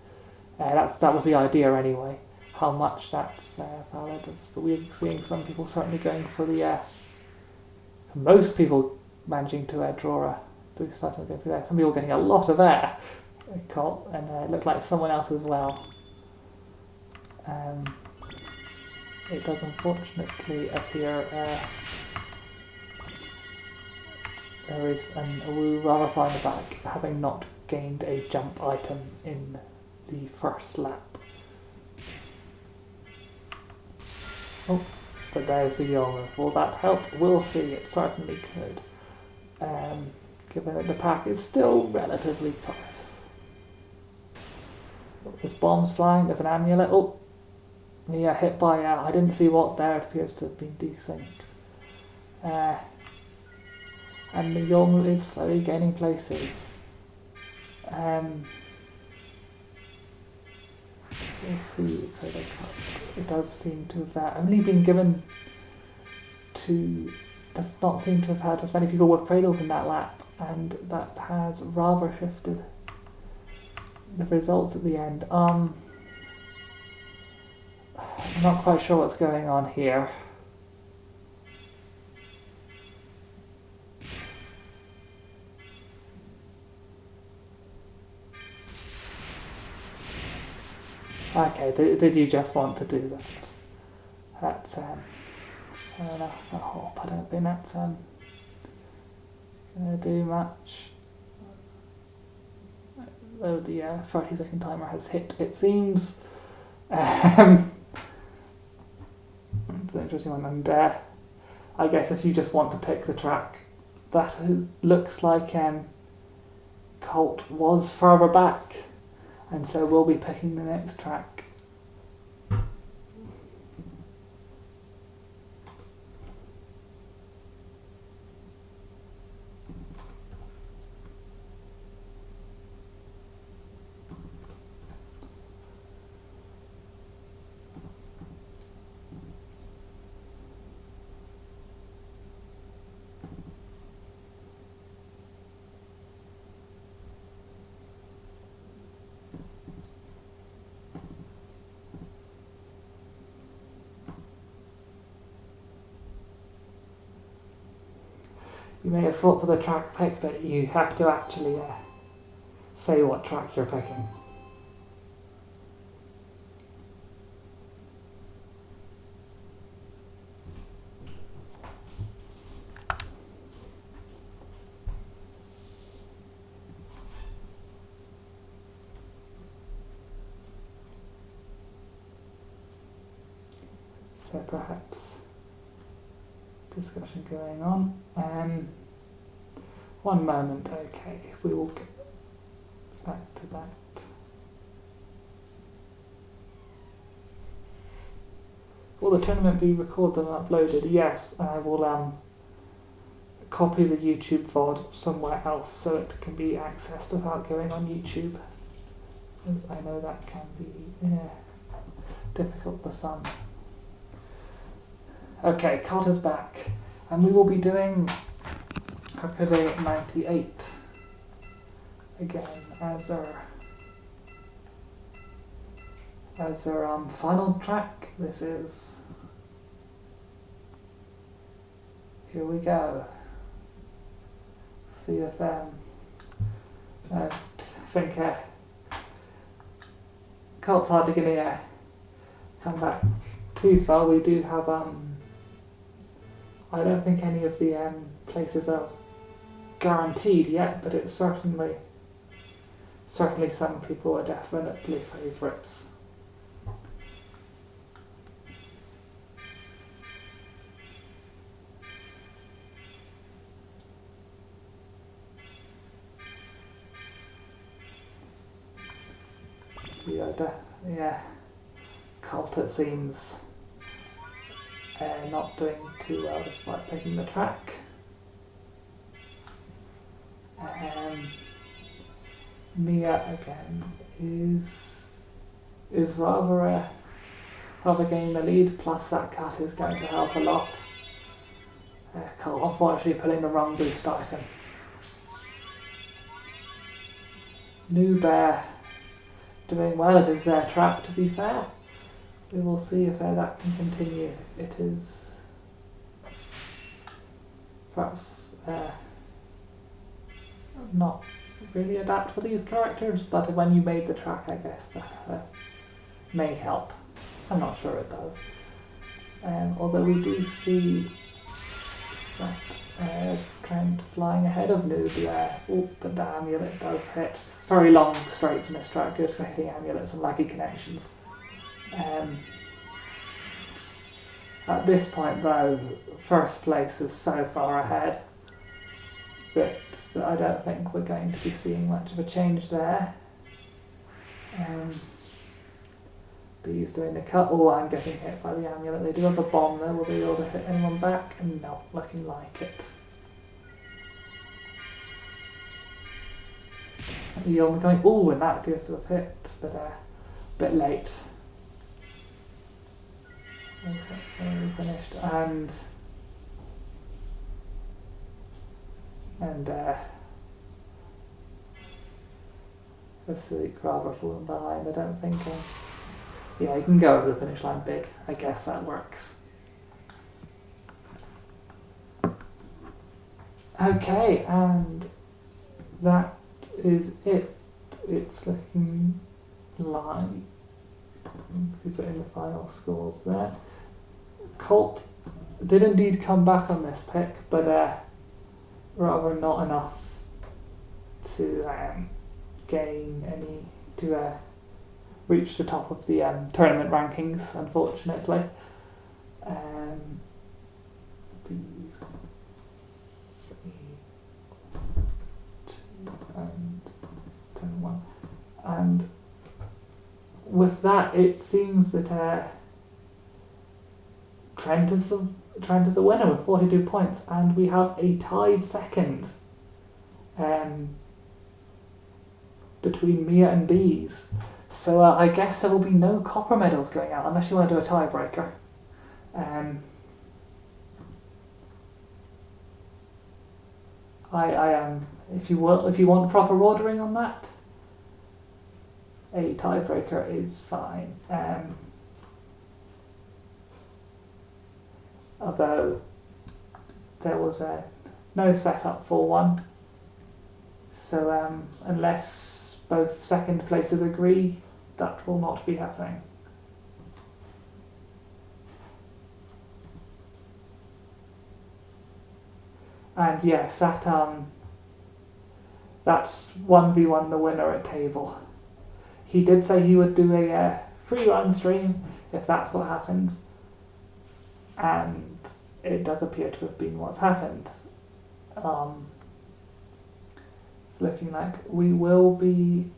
That was the idea anyway. How much that's valid, but we're seeing some people certainly going for the most people managing to draw a boost item going through there. Some people getting a lot of air, and it looked like someone else as well. It does unfortunately appear there is a Woo rather far in the back, having not gained a jump item in the first lap. Oh, but there's the Yomu. Will that help? We'll see. It certainly could. Given that the pack is still relatively close. Oh, there's bombs flying. There's an amulet. Oh, yeah, hit by. I didn't see what there. It appears to have been desynced. And the Yomu is slowly gaining places. Let's see. It does seem to have only been given to. Does not seem to have had as many people with cradles in that lap, and that has rather shifted the results at the end. I'm not quite sure what's going on here. Okay, did you just want to do that? That's fair enough. I hope. I don't think that's gonna do much. Though the 30-second timer has hit, it seems. It's an interesting one, and I guess if you just want to pick the track, that looks like Colt was further back. And so we'll be picking the next track. You may have fought for the track pick, but you have to actually say what track you're picking. So perhaps discussion going on. One moment, okay, we will get back to that. Will the tournament be recorded and uploaded? Yes, and I will copy the YouTube VOD somewhere else so it can be accessed without going on YouTube. I know that can be difficult for some. Okay, Carter's back, and we will be doing Hakade 98 again as our final track. This is. Here we go. See if I think Colt's hardly gonna come back too far. We do have I don't think any of the places are guaranteed yet, but it's certainly some people are definitely favourites. yeah, Colt, it seems, not doing too well despite picking the track. Mia again is rather gaining the lead, plus that cut is going to help a lot. Colt unfortunately pulling the wrong boost item. Noob doing well. It is their track, to be fair. We will see if that can continue. It is perhaps not really adapt for these characters, but when you made the track, I guess that may help. I'm not sure it does. Although we do see that Trent flying ahead of Nubia. Oh, but the amulet does hit. Very long straights in this track, good for hitting amulets and laggy connections. At this point though, first place is so far ahead that I don't think we're going to be seeing much of a change there. Bees doing the cut. Oh, I'm getting hit by the amulet. They do have a bomb there. Will they be able to hit anyone back? And no, looking like it. You're going, oh, and that appears to have hit, but a bit late. Okay, so we finished, and Sweet rather falling behind. I don't think. Yeah, you can go over the finish line big. I guess that works. Okay, and that is it. It's looking like we put in the final scores there. Colt did indeed come back on this pick, but rather not enough to gain any, to reach the top of the tournament rankings, unfortunately. These 3, 2, and 10, 1. And with that, it seems that Trent is the winner with 42 points, and we have a tied second between Mia and Bees. So I guess there will be no copper medals going out unless you want to do a tiebreaker. I am. If you want proper ordering on that, a tiebreaker is fine. Although there was no setup for one, so unless both second places agree, that will not be happening. And yes, that's 1v1 the winner at table. He did say he would do a free run stream if that's what happens, and it does appear to have been what's happened. It's looking like we will be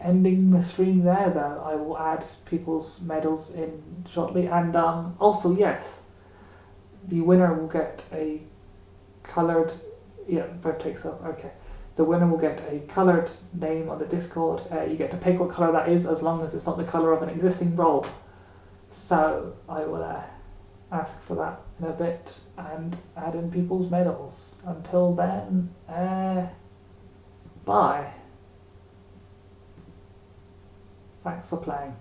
ending the stream there, though. I will add people's medals in shortly, and also yes, the winner will get a coloured, both takes up, okay. The winner will get a coloured name on the Discord. You get to pick what colour that is, as long as it's not the colour of an existing role. So I will ask for that in a bit and add in people's medals. Until then, bye. Thanks for playing.